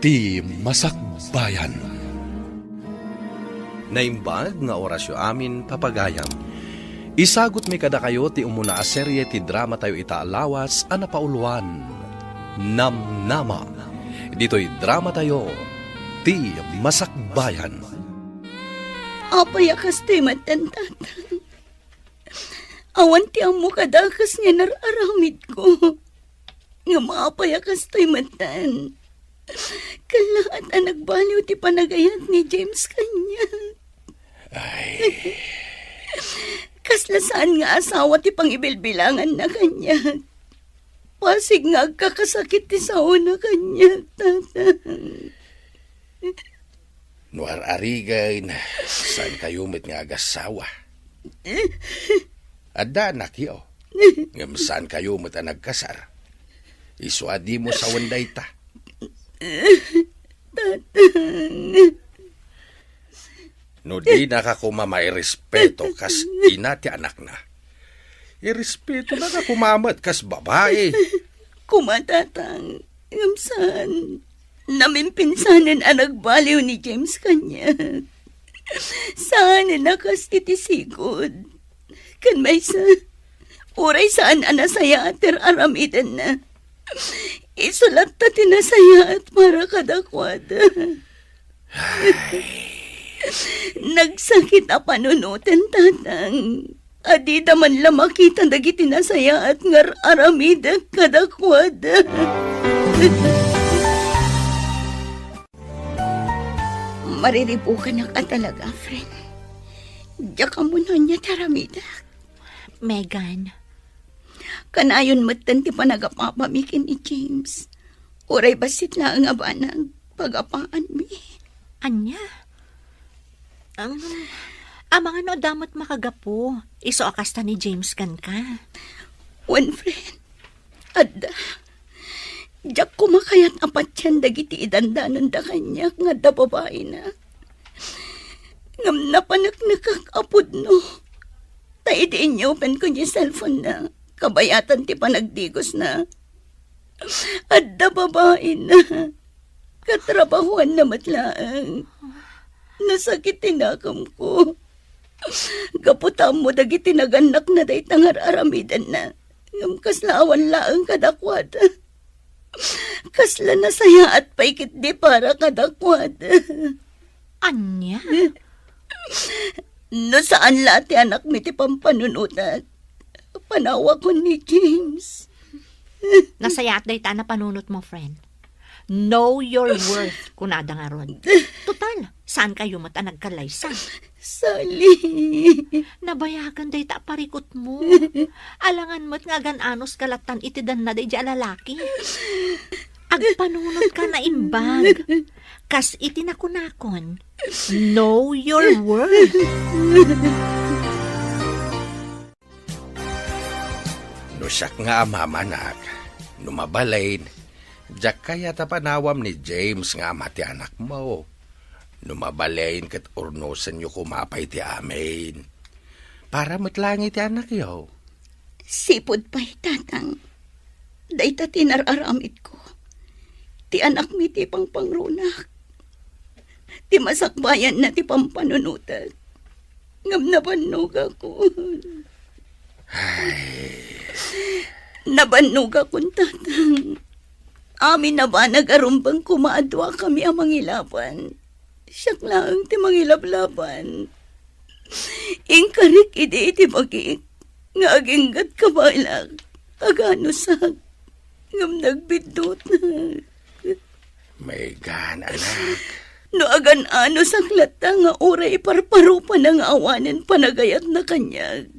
Ti Masakbayan. Naimbag nga orasyo amin papagayam. Isagot mi kada kayo ti umuna a serye ti drama tayo itaalawas a napauluan. Namnama. Dito'y drama tayo ti Masakbayan. Apay akas ti matantatang. Awan ti amo kadakas nga nararamid ko. Nga maapay akas ti matan. Kalahat ang nagbaliw ti panagayat ni James kanya. Ay, Kaslasaan nga asawa ti pangibilbilangan na kanya. Pasig nga agkakasakit ti sao na kanya, tatang. nuar arigay na saan kayo met nga agasawa. Adda anak yo. Ngam saan kayo met ang nagkasar. Isuadi mo sa wanday ta. No di nakakuma respeto kas ina ti anak na. Irespeto na kakumamat kas babae. Kumatatang, ngamsan. Namimpinsanan ang nagbaliw ni James kanya. Saan nakas itisigod. Kan may sa... Uray saan anasaya ater aramidan na. Isulat ta tinasaya at para kadakwada. Nagsakit a panunutan, tatang. Adi daman lamakita dagiti nasaya at ngar aramida kadakwada. Mariribukan na ka talaga, friend. Diya ka muna niya taramida. Megan, Kanayon matan ti panagapapamikin ni James. Uray basit na ang abanang pagapaan mi. anya? Ang mga no damot makagapo. Iso akasta ni James kan ka. One friend. Adda. Diyak kumakayat apat yan dagiti idandanan da kanya nga da babae na. Ngam napanak nakakapod no. Taidiin niyo open ko niya cellphone na. Kabayatan ti panagdigos na. Adda babae na. Katrabahuan na matlaang. Nasakit tinakam ko. Gaputam mo dagiti naganak na day tangar aramidan na. Ngam kaslawan laang kadakwada. Kasla na saya at paikit di para kadakwada. Anya? No saan lati anak mi ti pampanunutan. Panawa ko ni James. Nasayat day ta na panunot mo, friend. Know your worth, kunada nga ron. Total, saan kayo mata nagkalaysa? Sali. Nabayagan day ta parikot mo. Alangan mo't nga gananos kalatan itidan na day di alalaki. Agpanunod ka na imbag. Kas itinakunakon. Know your worth. No siyak nga mamanak. Numabalain. Diyak kaya tapanawam ni James nga mati anak mo. Numabalain kat urnosan nyo kumapay ti amin. Para matlangi ti anak yo. Sipod pa'y tatang. Dayta tinararamit ko. Ti anak mi ti pangpangrunak. Ti masakbayan na ti pampanunutan. Ngam nabannog ako. Nabannog akong tatang. Amin na ba nagarumbang kumaadwa kami ang mangilaban? Siyak lang ti mangilablaban. Ingkarik iti bagik. Nga aginggat kabalak. Aganusak. Ngam nagbidot na. May gan anak. No agan ano saklata nga oray parparupa ng awanan panagayat na kanyag.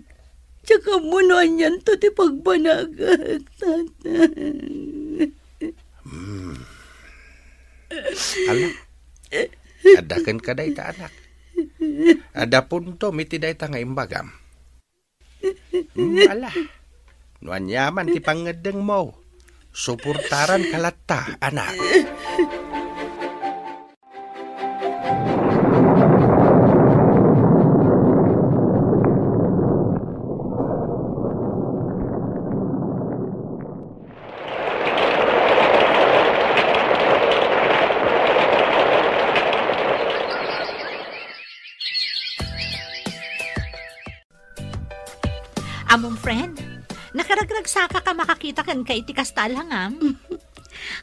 Tsaka munuan yan to ti pagbanagag, tatang. Alam, adakan ka day ta anak. Ada punto miti day ta nga imbagam. Ala, nuan yaman ti pangadeng mo. Suportaran kalata, anak. friend. Nakaragragsaka ka makakita kan kay ti kastal hangam.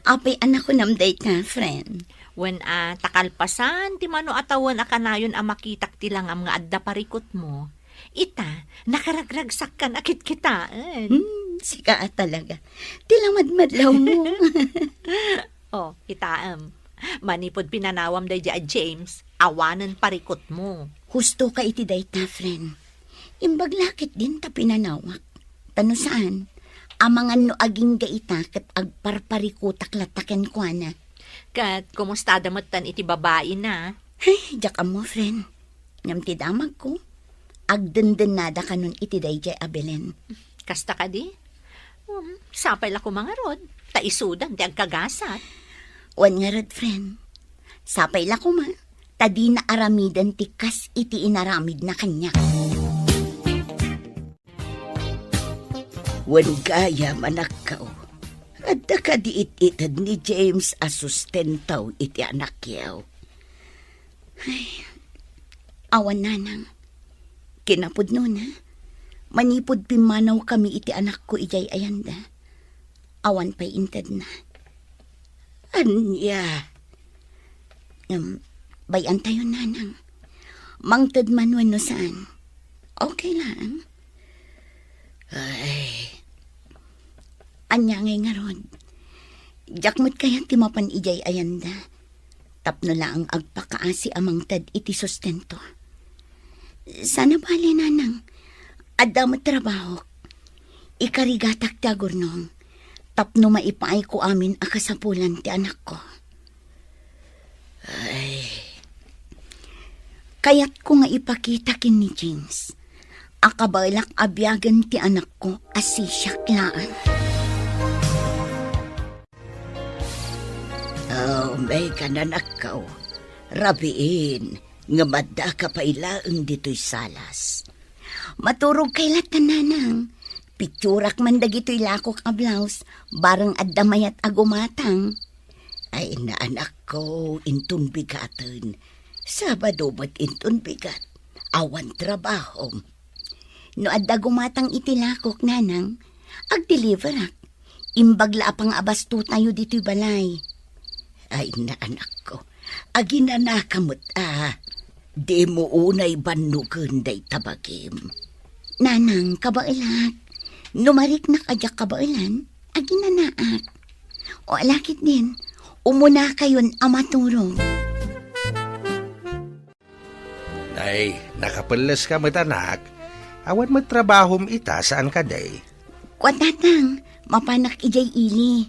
Apay anak ko namday ka, friend. When takalpasan, ti mano atawan akanayon ang makitak ti langam nga adda parikot mo. Ita, nakaragragsak kan akit kitaan. Sika talaga. Tilamadmadlaw mo. Oh, itaam. Manipod pinanawam day a James, awanan parikot mo. Husto ka iti dayta, friend. Imbag lakit din ta pinanawak. Tano saan? Amangan no aging gaita kat agparparikutak lataken kwa na. Kat, kumusta damatan iti babae na? Ay, jaka mo, friend. Ngam ti damag ko. Agdenden nada ka nun iti dayjay abelen. Kasta ka di? Sapay la ko mga rod. Taisudan, ti agkagasat. Wan nga rod, friend. Sapay la ko ma. Tadi na aramidan ti kas iti inaramid na kanya. Wan gaya manakaw. Adda ka diit-itad ni James asustentaw iti anak yaw. Ay, awan nanang. Kinapod nun ha. Manipod pimanaw kami iti anak ko ijay ayanda. Awan pa'y intad na. Anya. Bayan tayo nanang. Mangtad man no saan. Okay lang. Ay. Anya ngay nga ron. Jakmat kaya timapan ijay ayanda. Tapno lang ang agpakaasi amang tad iti sustento. Sana bali nanang. Adda mo trabaho. Ikarigatak ti agurnong. Tapno maipaay ko amin akasapulan ti anak ko. Ay. Kaya't ko nga ipakita kin ni James. Akabalak abyagan ti anak ko asisyak laan. Oh, may kananakaw. Rabiin, nga madda ka pa ilaang dito'y salas. Maturog kay latananang. Picturak man dagito'y lakok a blouse, barang addamayat agumatang. Ay na anak ko, intun bigatan. Sabado ba't intun bigat? Awan trabaho. No adda gumatang itilakok nanang, ag-deliverak. Imbagla pang abasto tayo dito'y balay. Ay na anak ko, agina na kamot di mo unay banugan day tabagim. Nanang, kabailat, numarik na kadyak kabailan, agina naak. O alakit din, umuna kayon amaturong. Nay, nakapalas ka matanak. Awan magtrabahom ita saan ka day? Kwatatang, mapanak ijay ili.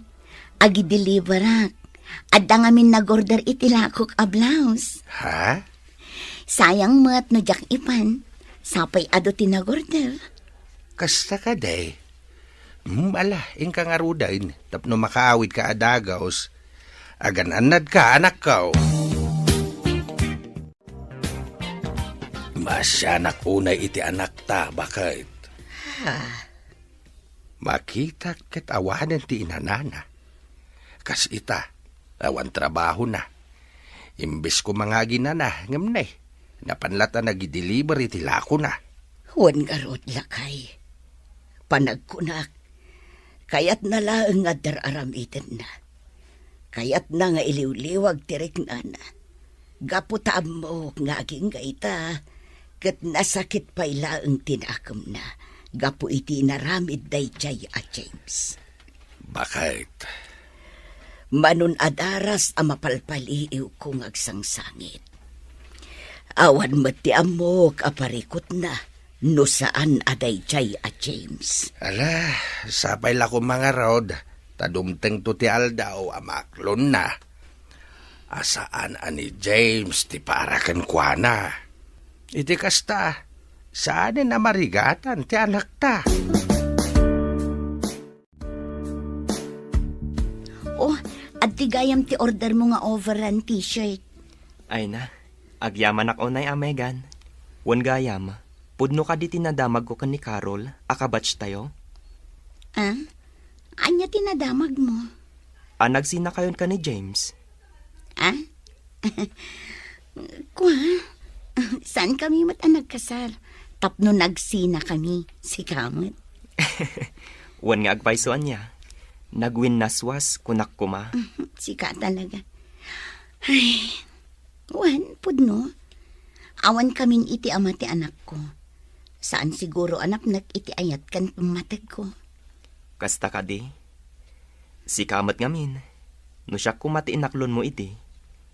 Agi-deliverak. Adda ngamin nag-order itilakok a blouse. Ha? Sayang mat no jak ipan. Sapay ado tinag-order. Kasta ka day? Ala, ingka nga rudain. Tapno makaawit ka adagaos. Agananad ka, anak ka. Masyanak unay iti anak ta, bakit? Makita ket awanan ti inanana. Kas ita, awan trabaho na. Imbes ko mga ginana, ngamnay. Napanlata nag-deliver iti lako na. Huwag garot lakay. Panagkunak. Kayat na lang nga dararamitin na. Kayat na nga iliw-liwag tirik na na. Gaputam mo nga aging gaita. Kat nasakit pa ilaang tinakam na. Gapu iti naramid day jay a James. Bakit? Manun adaras a mapalpaliiw kong agsangsangit. Awan mati amok aparikot na. No saan aday jay a James. Ala, sapay la ko mga rod. Tadumteng to ti aldaw amaklon na. Asaan ani James ti parakan kwa na. Iti kasta, saan na marigatan ti anak ta? Oh, at tigayam ti order mo nga overrun t-shirt. Ay na, agyaman ako na Megan. Wan gayam, pudno ka di tinadamag ko kan ni Carol, akabatch tayo. Ah? Anya tinadamag mo? Nagsina kayon ka ni James. Ah? Kwa? Saan kami nagkasal? Tapno nagsina kami, si Kamot. Wan nga agpaisoan niya. Nagwin naswas kunak kuma. Sika talaga. Ay, wan, pudno. Awan kaming iti ama ti anak ko. Saan siguro anak iti ayat kan pamatag ko. Kasta ka di. Si kamat ngamin. No siya kumati inaklon mo iti.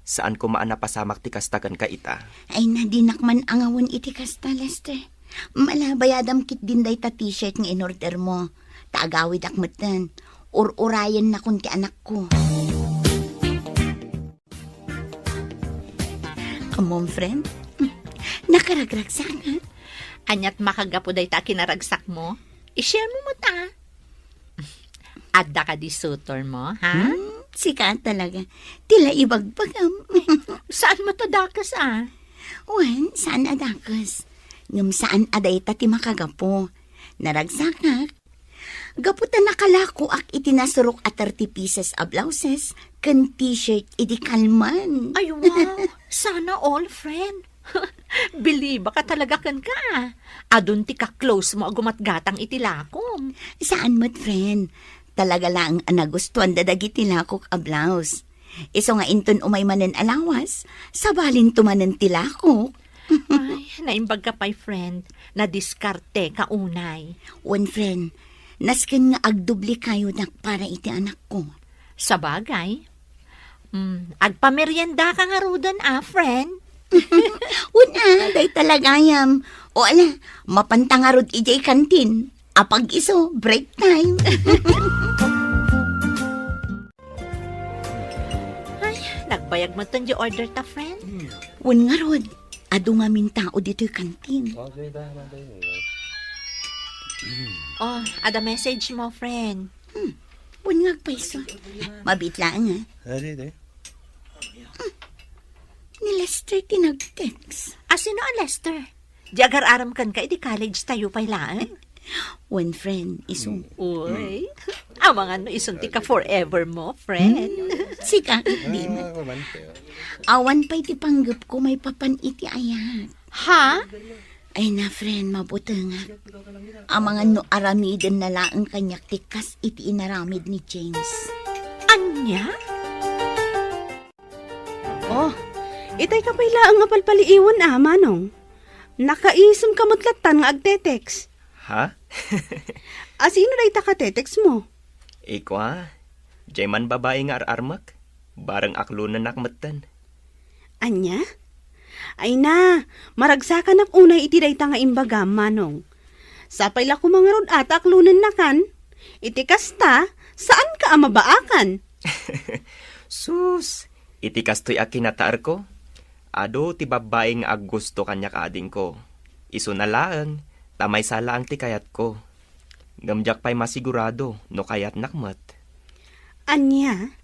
Saan ko maanapasamak ti kastakan ka ita. Ay nadinak man angawon iti kasta, Lester. Malabayadam kit din day ta t-shirt nga in-order mo. Taagawid akmatan. Urayan na kun ti anak ko. Amom, friend. Nakaragrag sana. Anyat makagapo day ta kinaragsak mo. I-share mo ta. Adda ka di sutor mo, ha? Sika talaga. Tila ibagbagam. Saan mo to dakas, Wan, saan adakas? Ngam saan aday ta ti makagapo. Naragsakak. Gaputan nakalako ak itinasurok at 30 pieces a blouses kan t-shirt iti kalman. Ay, wow. Sana all, friend. Believe ka talaga kan ka. Adun ti ka-close mo agumatgatang itilakom. Saan mo't, friend? Talaga lang ang nagustuhan dadagiti lakok a blouse. Iso nga inton umay manen alawas, sabalin tumanen tilakok. Ay, naimbag ka pa'y friend. Na-diskarte ka unay. One friend, nasken nga agdubli kayo nak para iti anak ko. Sa bagay, agpamerienda ka nga rudan, friend. Una, day talagayam. O ala, mapantangarod ijay kantin. Apag iso, break time. Ay, nagbayag mo ton di order ta, friend. Wan nga rod, ado nga min tao dito'y kantin. Oh, ada message mo, friend. Wan nga paiso. Mabitlaan nga. Ni Lester tinag-text. Sino ang Lester? Di agar-aram kan ka, di college tayo pa'y laan. One friend, iso. Uy, ang mga isunti ka forever mo, friend. Sika, di na. Awan pa'y ti panggap ko may papan iti ayat. Ha? Ay na, friend, mabuti nga. Ang mga no aramiden na laang kanyak tikas iti inaramid ni James. Anya? Oh, itay ka pala ang apalpaliiwan manong. Nakaisem kamutlatan nga agtetex. Ha? Sino day takatetex mo? Iko Jay man babae nga ararmak. Barang aklunan nakmatan. Anya? Ay na, maragsakan ak unay iti day nga imbaga, manong. Sapay la kumangarod at aklunan na kan. Iti kasta, saan ka amabaakan? Sus, iti kastoy akinataar ko. Ado ti babae nga aggusto kanya kaading ko. Iso na laang, tamay sala ang ti kayat ko. Gamjak pa'y masigurado, no kayat nakmat. Anya?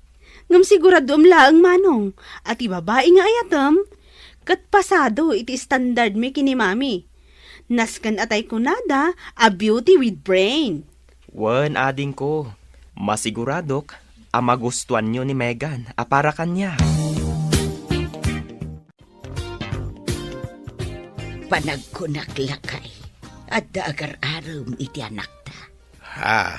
Ngam sigurado laang manong. At babae nga ayatam, kat pasado iti standard mi kini mami. Naskan atay kunada, a beauty with brain. Wan ading ko, masiguradok, magustuhan nyo ni Megan, para kanya. Panagkunaklakay at daagar-aram iti anak ta. Ha?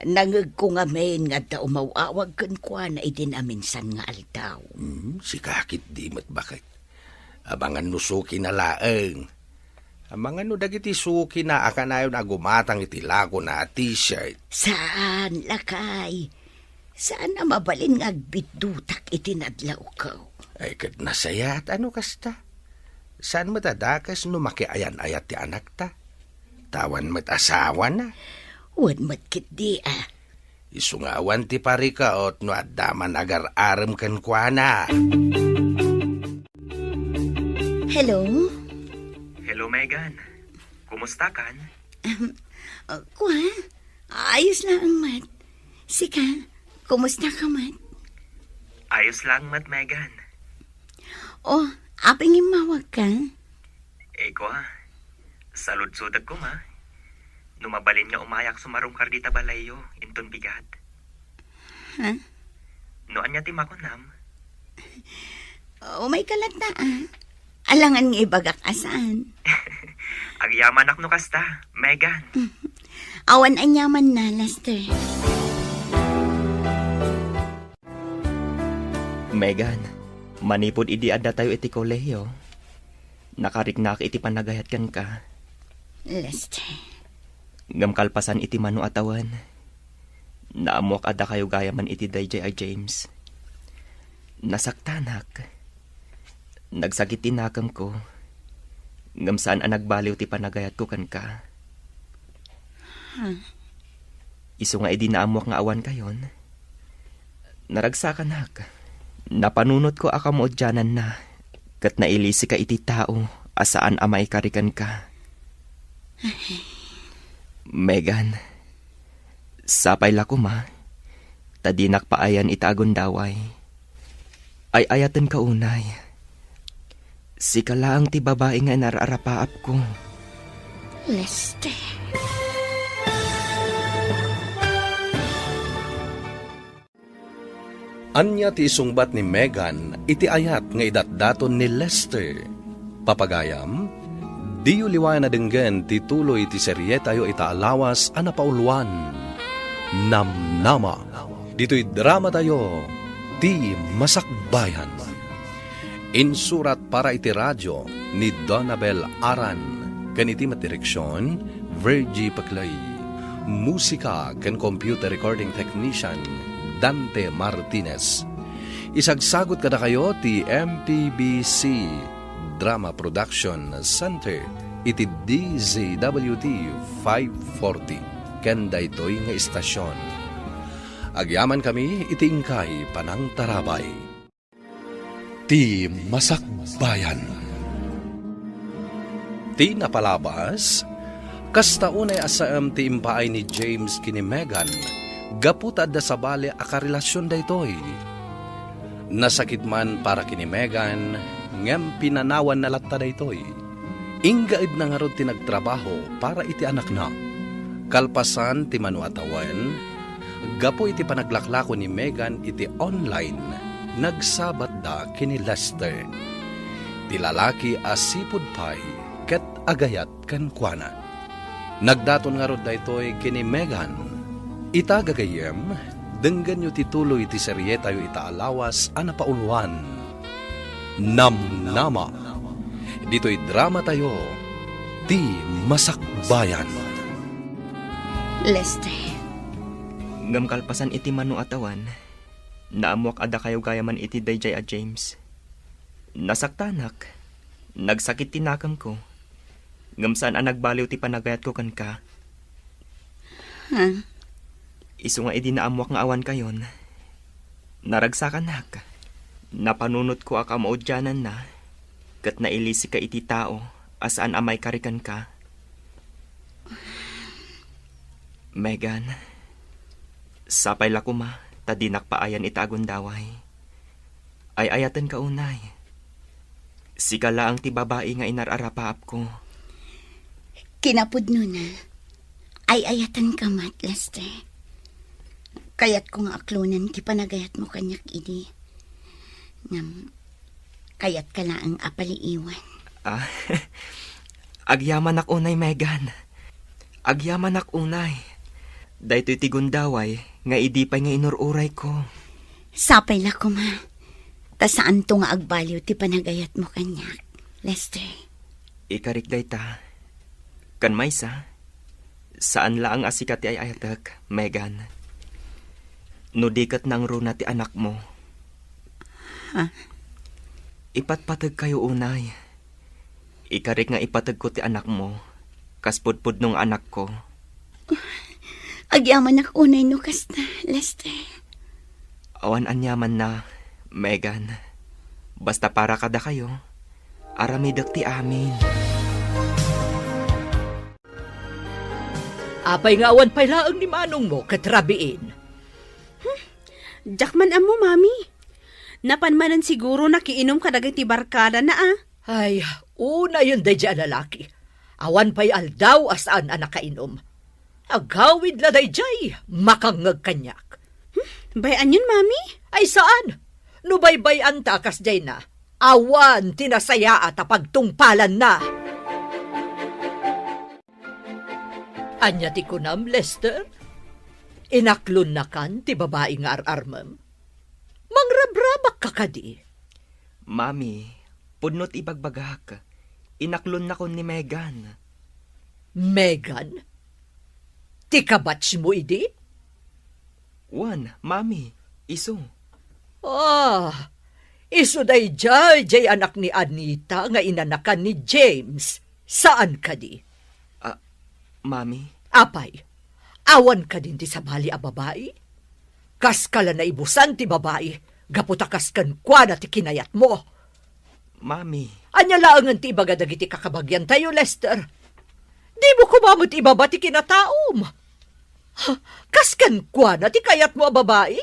Nangag ko nga main nga da umawawag kan kwa na idinaminsan nga aldaw. Si kakit di mat bakit. Abangan no suki na laeng. Abangan no dagiti suki na akanayon na gumatang iti lago na t-shirt. Saan, lakay? Saan na mabalin nga agbidutak iti nadlaw ko? Ay kat nasaya at ano kasta? Saan matadakas no makiayan-ayat ti anak ta? Tawan mat asawa na. Wan matkit di Isungawan ti parikaot no addaman agar-aram kan kwa na. Hello? Hello, Megan. Kumusta kan? Kwa? Ayos lang, Mat. Sika, kumusta ka, Mat? Ayos lang, mat, Megan. Oh, aping imawag ka? Eko salud-sudag ko Numabalin nga umayak sumarong kardita balayo, inton bigat. Ha? Noan niya timakonam. Oh, may kalat na Alangan nga ibagak asan. Agyaman ak no kasta, Megan. Awan anyaman na, Lester. Megan, manipod idi adda tayo iti kolehiyo. Nakariknak iti panagayat kan ka. Lester. Ngam kalpasan iti mano atawan. Naamuak adda kayo gayaman iti dayjay a James. Nasaktanak. Nagsakit tinakam ko. Ngam saan ang nagbaliw ti panagayat ko kan ka. Isu nga edi naamuak nga awan kayon. Naragsakan hak. Napanunot ko akam dyanan na. Kat nailisi ka iti tao asaan amay karikan ka. Megan, sapay lako ma. Tadinak paayan itagon daway. Ay ayatan ka unay. Sika lang ti babae nga nararapaap ko. Lester. Anya ti isungbat ni Megan iti ayat nga idatdaton ni Lester. Papagayam, diyo liwayan na denggen ti tuloy ti serye tayo itaalawas ana pauluan. Namnama. Dito'y drama tayo, ti Masakbayan. Insurat para iti radyo ni Donabel Aran. Ganiti matireksyon, Virgie Paclay. Musika ken computer recording technician, Dante Martinez. Isagsagot kada kayo ti MPBC Drama Production Center iti DZWT 540 ken daytoy nga istasyon. Agyaman kami iti ingkay panang tarabay. Ti Masakbayan. Ti napalabas, kasta unay asam ti impaay ni James kini Megan, gaputad da sa bale akarelasyon daytoy. Nasakit man para kini Megan, ngem pinanawan na latta daytoy. Inggaid na nga rod ti nagtrabaho para iti anak na. Kalpasan ti manuatawan, gapo iti panaglaklako ni Megan iti online, nagsabat da kini Lester. Ti lalaki asipod pay, ket agayat kan kuana. Nagdaton nga rod daytoy kini Megan. Itagagayem, denggan yu tituloy ti serye tayo itaalawas ana pauluan. Namnama. Dito'y drama tayo, ti Masakbayan. Lester. Ngam kalpasan iti mano atawan, naamuak ada kayo gayaman iti dayjay a James. Nasaktanak, nagsakit tinakam ko. Ngam saan ang nagbaliw ti panagayat ko kan ka. Isu nga edi naamuak nga awan kayon. Naragsakan hak. Napanunot ko akamaudyanan na. Kat nailisi ka iti tao asaan amay karikan ka. Megan, sapay lako ma, tadinak paayan itagon daway. Ay ayatan ka unay. Sikala ang ti babae nga inararapaap ko. Kinapod nun na. Ay ayatan ka mat, Lester. Kayat ko nga aklunan ti panagayat mo kanyak idi. Ngam, kayat ka na ang apaliiwan. Agyaman ak unay, Megan. Agyaman ak unay. Daytoy ti gundaway, nga idipay nga inururay ko. Sapay la ko ma. Ta saan to nga agbaliw ti panagayat mo kanyak, Lester. Ikarik dayta. Kan maysa, saan la ang asikat ti ay ayatak, Megan? No dikat nang runa ti anak mo. Ipatpatag kayo unay. Ikarik nga ipatag ko ti anak mo. Kaspudpud nung anak ko. Agyaman ak unay no kasta, Lester. Awan anyaman na, Megan. Basta para kada kayo, aramidak ti amin. Apay nga awan pay laang ni manong mo katrabiin. Jakman amo, mami. Napanmanan siguro nakiinom ka dagay ti barkada na Ay, una yun day dyan lalaki. Awan pay aldaw asaan ang nakainom. Agawid la day jay, makangag kanyak. Bayan yun, mami? Ay saan? No baybay ang takas jay na. Awan tinasaya at pagtungpalan na. Anya ti kunam, Lester? Inaklon na kan ti babae nga ararmam? Mangrabrabak ka kadi. Mami, pudnot ibagbagak. Inaklon na ko ni Megan. Megan? Ti kabatch mo idi? Wan, Mami, iso. Ah, iso day jay anak ni Anita nga inanakan ni James. Saan ka di? Mami, Apay, awan ka din ti sabali a babae? Kas kala na ibusan ti babae, gaputakas kan kwa na ti kinayat mo. Mami, Anya laangan ti ibaga dagiti kakabagyan tayo, Lester. Di mo kumamot ibaba ti kinataom. Ha, kas kan kwa na ti kayat mo a babae?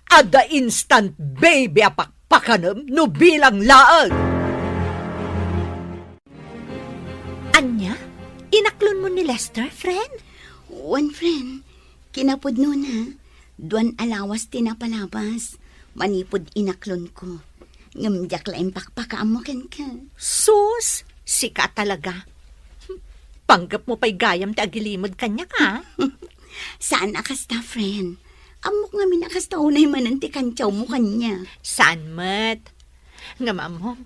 Ada instant baby apakpakanam no bilang laang. Anya? Inaklon mo ni Lester, friend? One friend, kinapudno na. Duan alawas tinapalabas. Manipod inaklon ko. Ngamjak laing pakpakaam mo ken ka. Sus, sika talaga. Panggap mo pa'y gayam ti agilimod kanya ka. Saan akasta, friend? Amok nga minakasta unay manan ti kantyaw mo kanya. Saan mat? Nga mo,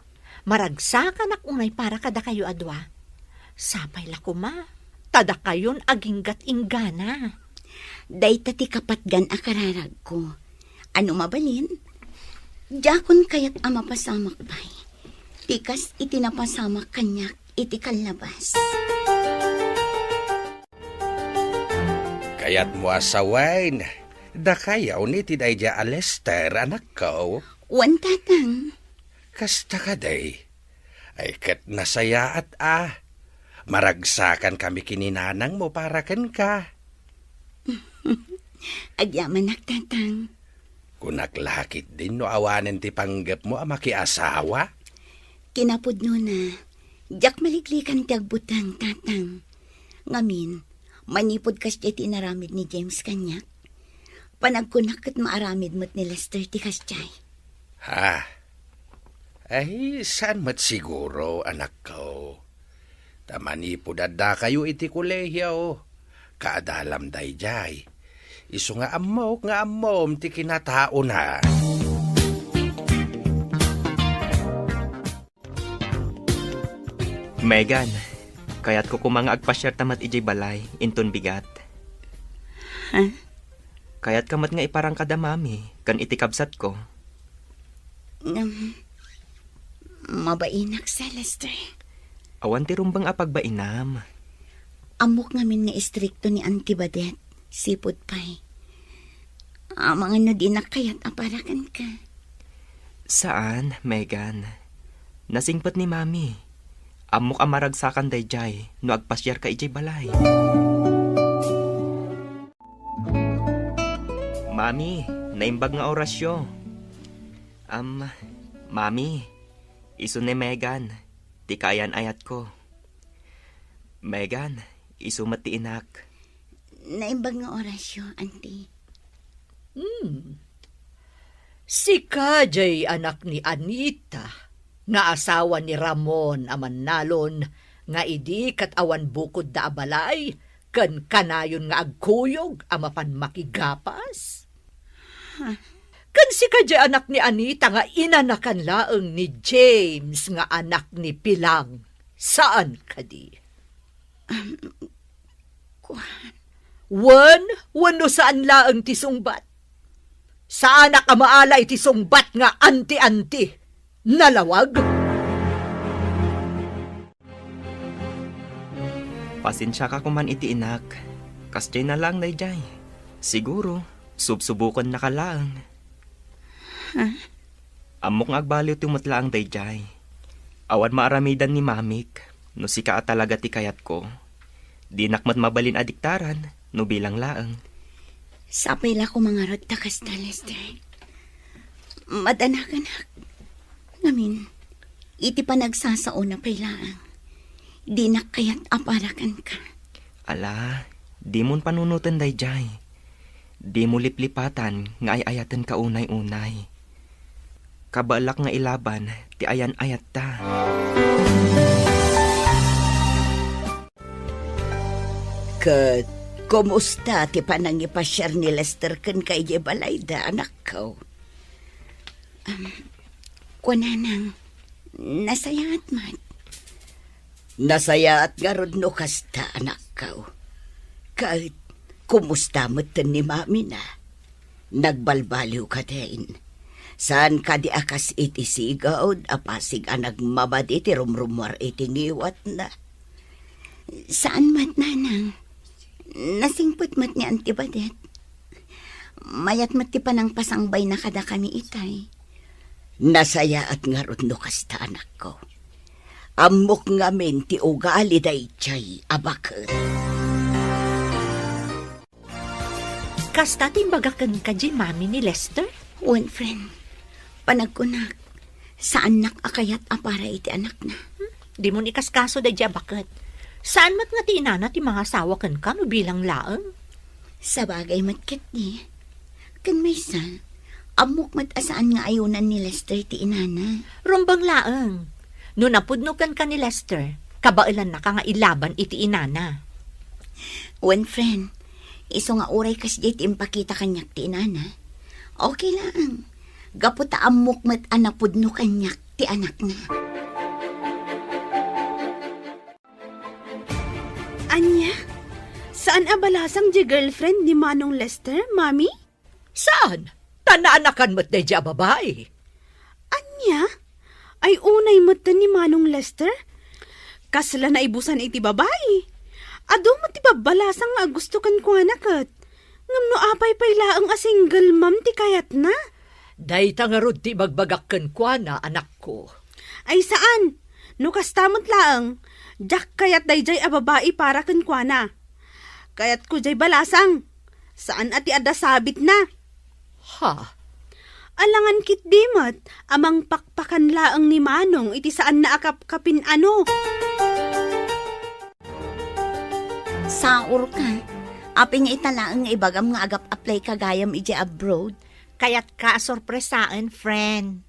maragsakan ak unay para kada kayo adwa. Sapay la kuma, tada kayon aginggat inggana. Day tati kapatgan akararag ko. Ano mabalin? Jakon kayat ama pasamak bay. Tikas itinapasamak kanyak iti kalabas. Kayat mo asawain. Da kayaw ni tidayja Lester, anak ko. Wan tatang. Kasta ka day. Ay kat nasaya at maragsakan kami kininanang mo para ken ka. Agyaman nagtatang. Kunaklakit din no awanen ti panggap mo makiasawa. Kinapudno na. Jak maliklikan ti agbutang tatang. Ngamin, manipod kas ti inaramid ni James kanyak. Panagkunak kat maaramid mo't ni Lester ti kasjay. Ha? Ay, saan mat siguro, anak ko? Tamanipod adda kayo iti kolehiyo. Kaadalam dayjay. Isu nga amom ti kinatao na. Megan, kayat ko kumanga agpasyar tamat ijay balay, inton bigat. Ha? Kayat kamat nga iparang kada mami, kan itikabsat ko. Mabainak sa Lester. Awan ti rumbang apagbainam. Amok ngamin nga istrikto ni Auntie Badet. Sipod pa'y. Mga no di nakayat aparakan ka. Saan, Megan? Nasingpat ni mami. Amok amaragsakan dayjay, no agpasyar ka ijay balay. Mami, naimbag nga orasyo. Mami, iso ni Megan, ti kayan ayat ko. Megan, iso mati inak. Naimbag nga orasyo, Auntie. Si Kajay anak ni Anita, nga asawa ni Ramon aman nalon, nga idi kat awan bukod da abalay, kan kanayon nga agkuyog amapan makigapas. Kan si Kajay anak ni Anita nga inanakan laeng ni James nga anak ni Pilang. Saan kadi? Wano saan laeng ti sungbat? Saan ka maalay ti sungbat nga anti-anti? Nalawag? Pasensya ka kuman iti inak. Kasjay na lang dayjay. Siguro, subsubukan na ka lang. Amok nga agbaliw tumutlaang dayjay. Awan maaramidan ni mamik, no sika talaga ti kayat ko. Di nakmat mabalin adiktaran, no bilang laang. Sapay la ko mga rod takas ta, Lester. Madanakan. Ngamin, iti pa nagsasauna pay laang. Di nakayat aparakan ka. Ala, di mon panunutan dayjay. Di mo liplipatan nga ay ayatan ka unay-unay. Kabalak nga ilaban, ti ayan ayat ta. Kat, kumusta ti panangipasyar ni Lester ken kay Jebalayda, anak ko? Kunanang, nasayaat man. Nasayaat nga rod no kasta, anak ko. Kat, kumusta mo ni mami na? Nagbalbaliw ka din. Saan ka di akas iti sigawd, apasig anag mabadi ti rumrumwar iti ngiwat na. Saan mat nanang? Nasingput mat ni Antibadet. Mayat mat ti panang pasangbay na kada kami itay. Nasaya at nga rod no kasta anak ko. Amok nga men ti ugali day chay abakot. Kasta timbagakan ka di mami ni Lester? One friend, panagkunak, saan nak akayat apara iti anak na? Di mo ni kaskaso da dya bakit? Saan mat nga ti inana ti mga asawa kan ka no bilang laeng? Sa bagay matkit ni. Kan may sa, amok mat asaan nga ayunan ni Lester ti inana. Rumbang laeng. No napudnukan ka ni Lester, kabailan na ka nga ilaban iti inana. One friend, iso nga uray kas di ti impakita kanyak ti inana. Okay lang. Gaputa amok mat anapudno kanyak ti anak na. Anya? Saan abalasang di girlfriend ni Manong Lester, mami? Saan? Tanaanakan mo't na dya babae. Anya? Ay unay mata ni Manong Lester? Kasla na ibusan iti babae. Ado mo ti babalasang nga gusto kan ko anakat. Ngam no apay payla ang single mom ti kayat na. Day tangarod ti bagbagakkan kwa na anak ko. Ay saan? No kastamot laang. Jak kayat dayjay a babae para kan kwa na. Kayat ko jay balasang. Saan ati ada sabit na? Ha? Alangan kit dimot, amang pakpakan laang ni Manong iti saan na akap-kapin ano. Saur ka. Aping italaang ibagam nga agap apply kagayam iti abroad. Kaya't ka sorpresaan, friend.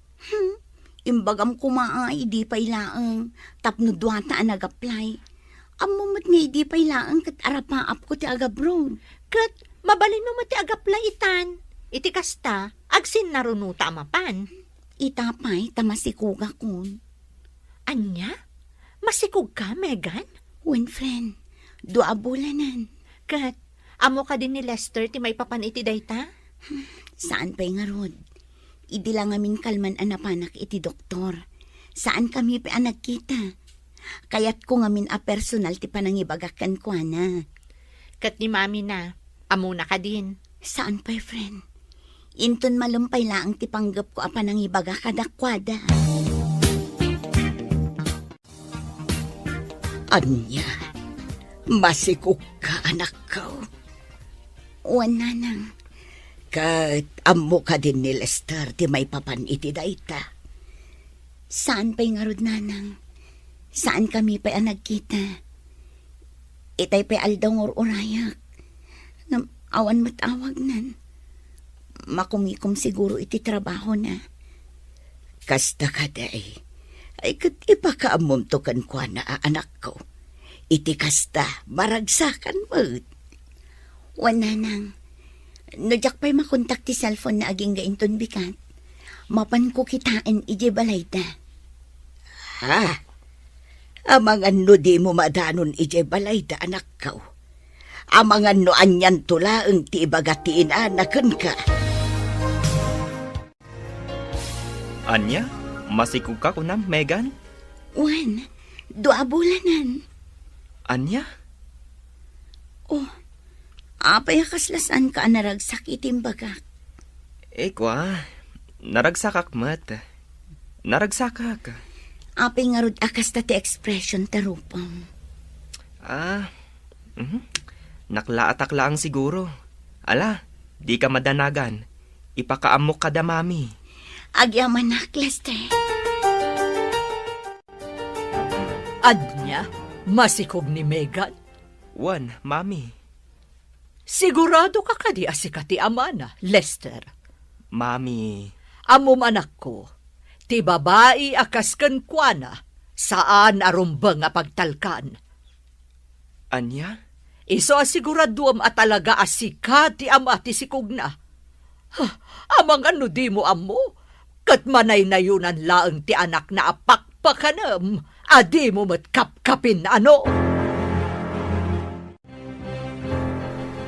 Imbagam kumaay di pay laang. Tapno duwata ang nag-apply. Amumot nga di pay laang kat arapaap ko ti agabroad. Kat, mabalin mo mati agapla itan. Iti kasta, agsin narunuta mapan. Itapay tamasikuga kun. Anya? Masikog ka, Megan? When friend, dua bulanan. Kat, amo ka din ni Lester ti may papan iti dayta? Saan pa'y nga rod? Idi lang amin kalman anapanak iti doktor. Saan kami pa nagkita? Kaya't ko ngamin a personal ti panangibagakan ko na. Kat ni mami na, amo na ka din. Saan pa'y friend? Inton malumpay lang ti panggap ko a panangibaga kadakwada. Anya, masikok ka anak ko. Wala nang. Kat amo ka din ni Lester ti may papan iti dayta. Saan pa'y nga rod nanang? Saan kami pa'y nagkita? Itay pa'y aldong urayak. Awan matawag nan. Makumikom siguro iti trabaho na. Kasta ka day. Ay kat ipakaamom to kan kwa na anak ko. Iti kasta, maragsakan mo. Wana nang. Nojak pa'y makontak ti cellphone na aging gainton bikat. Mapan ko kitain ije balayda. Ha? Amang ano di mo madanon ije balayda anak ko. Amang ano anyan tulaang ti ibagatiin anakan ka. Anya? Masikog ka kunam, Megan? Wan, dua bulanan. Anya? Oh, apay kaslasan ka naragsak itim bagak. Kwa, naragsakak mat. Naragsakak. Apay nga rod akas ta ti expression tarupang. Naklaatak lang siguro. Ala, di ka madanagan. Ipakaamok ka da, mami. Agyaman na, Lester. Anya, masikog ni Megan. Wan, mami. Sigurado ka kadi asikati amana, Lester. Mami. Amom anak ko, ti babae akas ken kuana, saan arumbang nga pagtalkan. Anya? Iso asiguraduam at talaga asika ti ama ti sikugna. Amang ano di mo amo, kat manay na yunan laeng ti anak na apakpakanam, adi mo matkapkapin ano.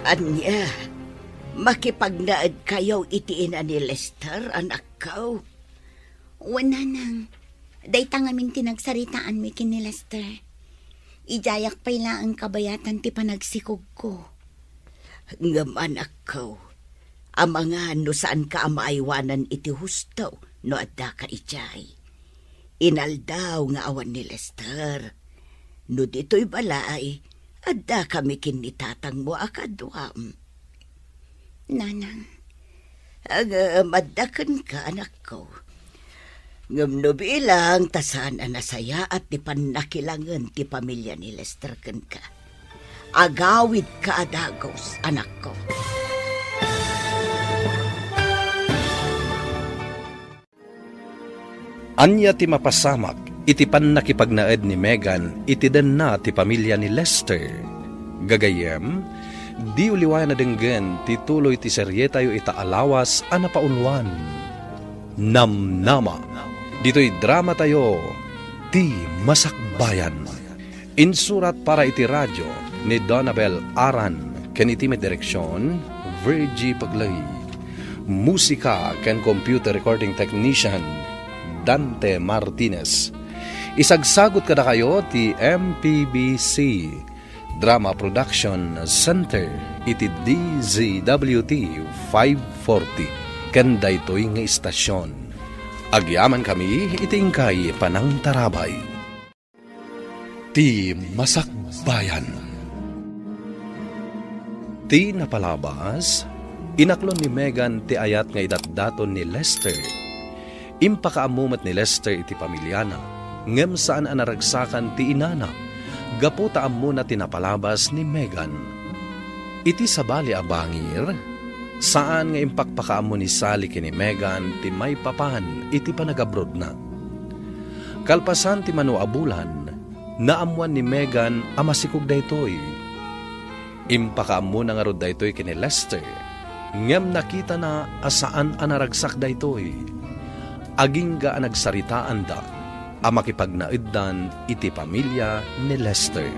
Anya, makipagnaad kayo itiin ni Lester, anak ko. Wala nang. Dayta ngamin tinagsaritaan mi kin ni Lester. Ijayak pa'y ang kabayatan ti panagsikog ko. Ngam anak ko, amangan no saan ka amaaywanan iti husto no adda ka ijay. Inaldaw nga awan ni Lester. No dito'y balay, adda kami kinitatang mo akadwam. Nanang, Maddakan ka anak ko. Ngam no bilang tasan anasaya at ti panakilangan ti pamilya ni Lester ken ka. Agawid ka adagos anak ko. Anya ti mapasamak, iti nakipagnaed ni Megan, iti den na ti pamilya ni Lester. Gagayem, di uliwan na denggen, ti tuloy ti serye tayo itaalawas a napaunwan. Namnama, dito'y drama tayo, ti Masakbayan. Insurat para iti radyo ni Donabel Aran, ken iti may direksyon, Virgie Paglay. Musika ken computer recording technician, Dante Martinez. Isagsagot kada kayo ti MPBC Drama Production Center iti DZWT 540 ken daytoy nga istasyon. Agyaman kami iti ingkay panang tarabay. Ti Masakbayan. Ti napalabas, inaklon ni Megan ti ayat nga idatdaton ni Lester. Impakaamumat ni Lester iti pamilyana, ngem saan anaragsakan ti inana, gaputa ammo na tinapalabas ni Megan. Iti sabali abangir, saan nga impakpakaammo ni Sally kini Megan ti may papan iti panagabrod na. Kalpasan ti manuabulan, naamuan ni Megan amasikog daytoy. Impakaammo na nga rod daytoy kini Lester, ngem nakita na asaan anaragsak daytoy. Aging ga nagsaritaan da, makipagnaiddan iti pamilya ni Lester.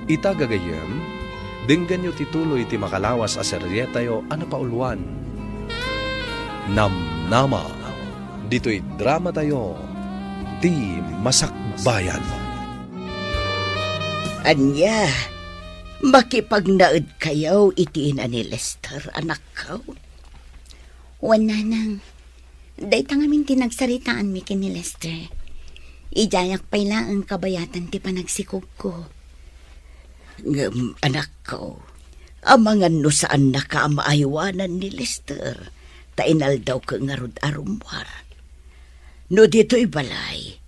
Ita gagayem, dinggan nyo tituloy iti makalawas a serye tayo anapauluan. Namnama, dito'y drama tayo, ti Masakbayan. Anya, makipagnaid kayo itiin ni Lester anak ko. wala nang. Dayta ngamin tinagsaritaan mi kin ni Lester. Ijayak pa'y ang kabayatan ti panagsikog ko. Ngam anak ko, amangan no saan nakaamaaywanan ni Lester, tainal daw ka nga rod arumwar. No dito'y balay,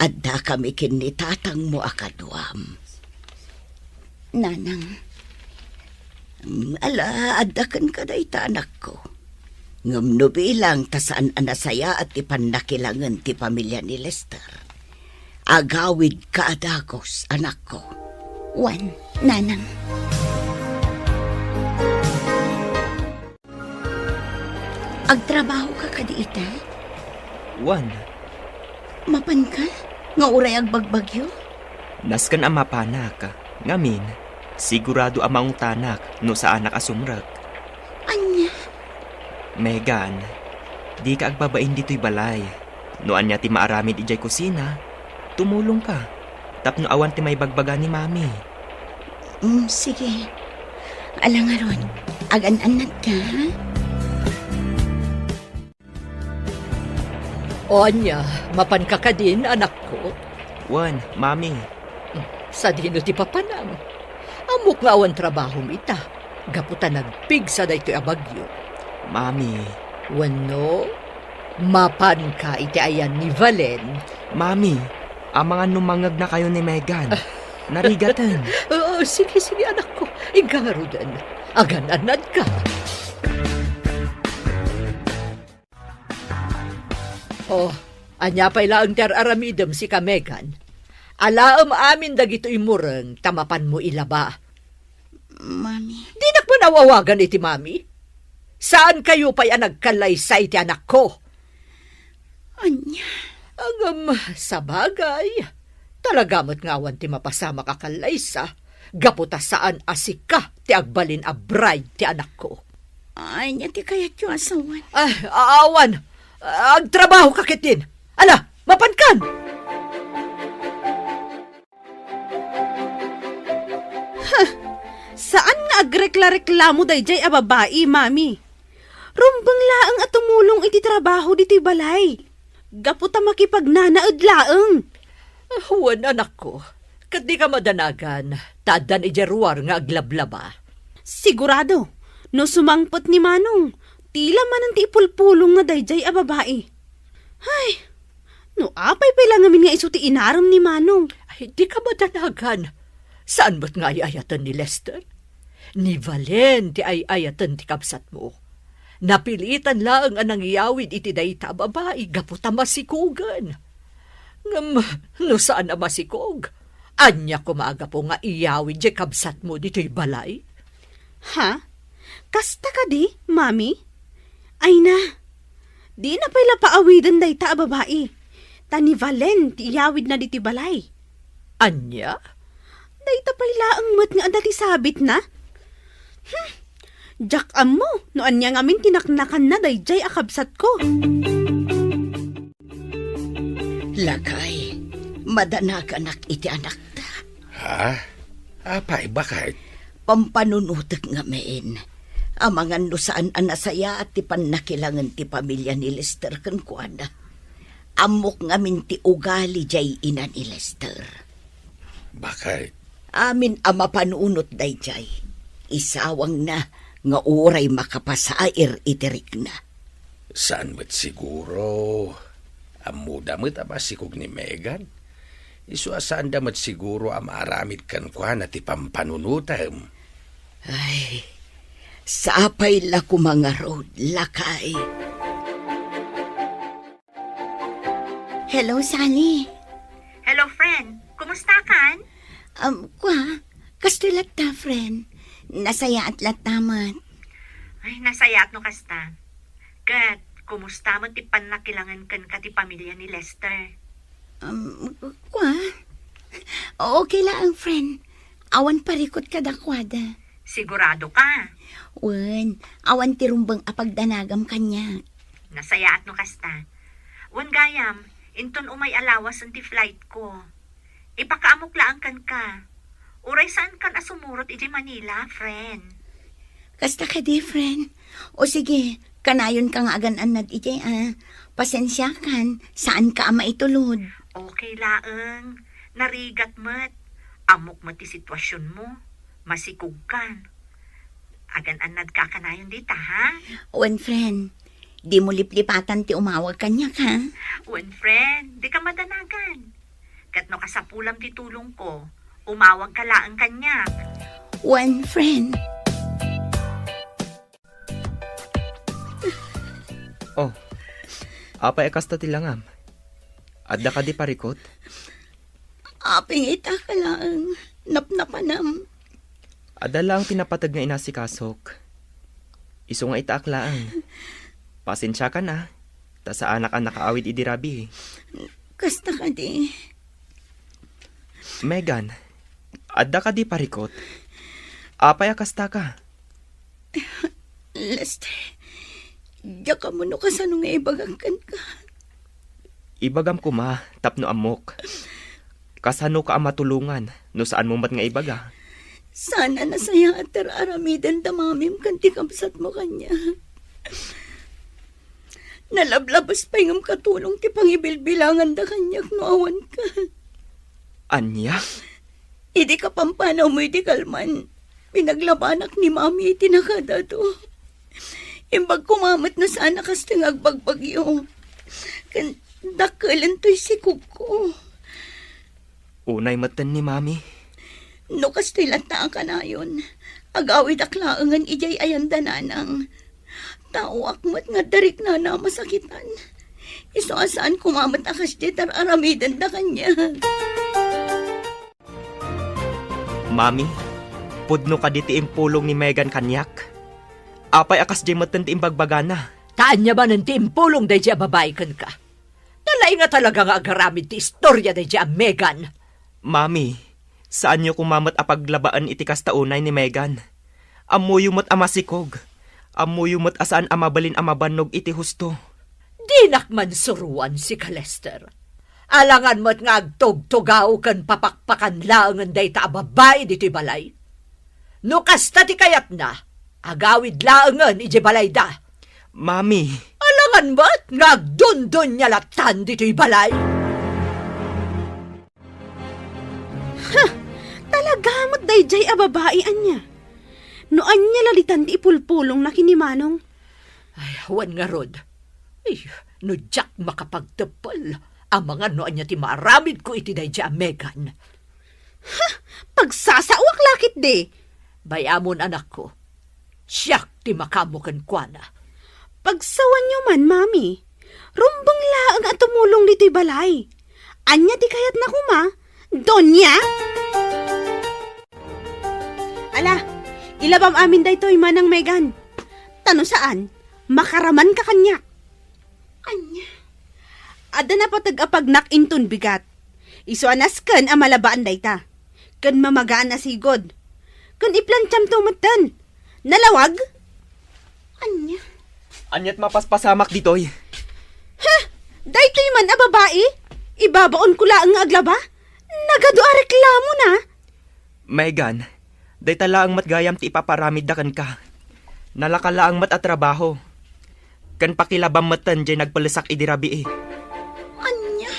adda kami kinitatang mo akadwam. Nanang, Ala, adda kan ka dayta anak ko. Ngam no bilang tasaan anasaya at ipanakilangan ti pamilya ni Lester. Agawid ka adagos anak ko. wan, nanang. Agtrabaho ka kadiita? Wan, Mapan ka? Nga uray agbagbagyo? naskan ang mapanak. Ngamin, sigurado amang tanak no sa anak asumrag. Anya? Megan, di ka agbabain dito'y balay. No anya ti maaramid ijay kusina, tumulong ka. Tapno awan ti may bagbaga ni mami. Sige. Alang aron, agan-anat ka, ha? O anya, mapan ka ka din, anak ko. Wan, mami, Sa dino ti papanam. Amok nga awan trabaho mita. Gaputa nagpigsa da ito'y abagyo. mami, Wano, mapan ka iti ayan ni Valen. mami, amangan numangag na kayo ni Megan. Narigatan. Sige, anak ko. Igarudan. Agan-anad ka. Oh, anya pa'y laang ter aramidem si Kamegan. Alaam amin dagito imureng, tamapan mo ilaba. Mami, Di na po nawawagan iti mami? Saan kayo pa'y nagkalaysay ti anak ko? anya, Agam, sa bagay. Talagamot ngawan ti mapasama kakalaysa. Gaputa saan asika ti agbalin a bride ti anak ko. anya ti kayat yung asawan. Ay, aawan. Agtrabaho kakitin. Ala, mapankan! Saan nga agrekla-reklamo dayjay a babae, mami? Rumbang laang at tumulong iti trabaho diti balay. Gaputa makipagnanaad laang. Huwan anak ko. Kat di ka madanagan, tadan ijeruar nga aglablaba. Sigurado, no sumangpot ni Manong, tila man ang tipulpulong nga dayjay a babae. Ay, no apay pala ngamin nga iso ti inaram ni Manong. Ay, di ka madanagan. Saan ba't nga ayatan ni Lester? Ni Valen ti ayatan ti kapsat mo. Napilitan lang ang nangyawid iti dayta babae, gaputa masikugan. Ngam, no saan na masikog? Anya ko maaga po nga iyawid di kabsat mo dito'y balay? Ha? Kasta ka di, mami? Ay na, di na pala paawidan dayta a babae. Tani Valen, ti iyawid na diti balay. Anya? Dayta pala ang mat nga dati sabit na. Jack mo, no anya ngamin tinaknakan na dayjay akabsat ko. Lagay, madanaganak iti anak ta. Ha? Apay, bakit? Pampanunutek nga main. Amangan no saan anasaya at ti panakilangan ti pamilya ni Lester kan kuana. Amok ngamin ti ugali jay ina ni Lester. Bakit? Amin ama panunot dayjay. Isawang na nga uray makapasair itirik na. Saan mo't siguro? Amuda mo't abasikog ni Megan? Isuasaan damat siguro amaramid kan kwa na ti pampanunutam. Ay, sapay la ko mga road, lakay. hello, Sally. Hello, friend. Kumusta kan? Kastilat ta, friend. Nasaya at latamat. Ay, nasayat no kasta. Kat, kumusta mo ti panakilangan kan ka ti pamilya ni Lester? Okay lang, friend. Awan parikot kadakwada. Sigurado ka. Wen, awan tirumbang apagdanagam kanya. Nasayat no kasta. Wan gayam, inton umay alawas ang ti flight ko. Ipakaamok lang kan ka. Uray saan kan asumurot iti Manila, friend? Kasta ka di, friend. O sige, kanayon ka nga aganan nad iti, pasensya kan, saan ka ama itulod? Okay laeng. Narigat mat. Amok mo ti sitwasyon mo. Masikog kan. Agan-anad ka kanayon dita, ha? Wen, friend, di mo liplipatan ti umawag kanya ka? Wen, friend, di ka madanagan. Kat no kasapulam ti tulong ko, umawag ka laang kanya. Wen, friend. Oh, apay kasta tilangam. Adda ka di parikot? Aping ita ka lang. Napnapanam. Adda lang pinapatag nga inasikasok. Iso nga itaaklaan. Pasensya ka na. Ta sa anak ang nakaawid idirabi. Kasta ka di. Megan, adda ka di parikot? Apay kasta ka? Lester, diya ka mo no kasano nga ibagangkan ka. Ibagam ko ma, tapno amok. Kasano ka ang matulungan, no saan mo mat nga ibaga? Sana nasaya at aramidan damamim kanti kamsat mo kanya. Nalablabas pa yung katulong ti pangibilbilangan da kanyak no awan ka. Anya? Idi ka pampanaw mo iti kalman. Pinaglabanak ni mami iti nakadado. Imbag kumamat na sana kasting agbagbagyo. Dakalan to'y sikog ko. Unay matan ni mami. No kastilata ka na yun. Agawid aklaangan ijay ayan dananang. Tao akmat nga darik na na masakitan. Iso asaan kumamat akas jetar aramidan da kanya. Mami, pudno ka diti impulong ni Megan kanyak. Apay akas di matan ti imbagbagana. Taan niya ba ng timpulong day siya babae kan ka? Talay nga talaga nga agaramid ti istorya day siya Megan. Mami, saan niyo kumamat apaglabaan iti kastaunay ni Megan? Amuyumot amasikog. Amuyumot asaan amabalin amabanog iti husto. Di nakman suruan si Kalester. Alangan mo't nga agtog-tugaw kan papakpakan laangan day ta babae dito'y balay. No kasta ti kayat na, agawid laangan iti balay da. Mami, Alangan mo't nga agdundon niya latan dito'y balay. Talaga mo't dayjay a babae anya. No anya lalitan ti ipulpulong na kinimanong. Ay, wan nga rod. Ay, no jak makapagtapal. Ang mga noan niya ti maramid ko iti day siya Megan. Pagsasawak lakit de. Bayamon anak ko. Siyak ti makamukan kwa na. Pagsawan nyo man, mami. Rumbang laang at tumulong dito'y balay. Anya ti kayat na kuma? Donya? Ala, ilabam amin da ito'y manang Megan. Tano saan? Makaraman ka kanya. Anya? Ada na patag-apagnak intun bigat. Iso anas kan amalabaan da ita. Kan mamagaan na sigod. Kan iplancham tumatan. Nalawag? Anya? anyat mapaspasamak ditoy. Daytoy man a babae? Ibabaon ko lang nga aglaba? Nagado a reklamo na? Megan, day talaang matgayam ti ipaparamid da kan ka. Nalakalaang mat at trabaho. Kan pakilabam matan jay nagpalisak idirabi eh. Anya?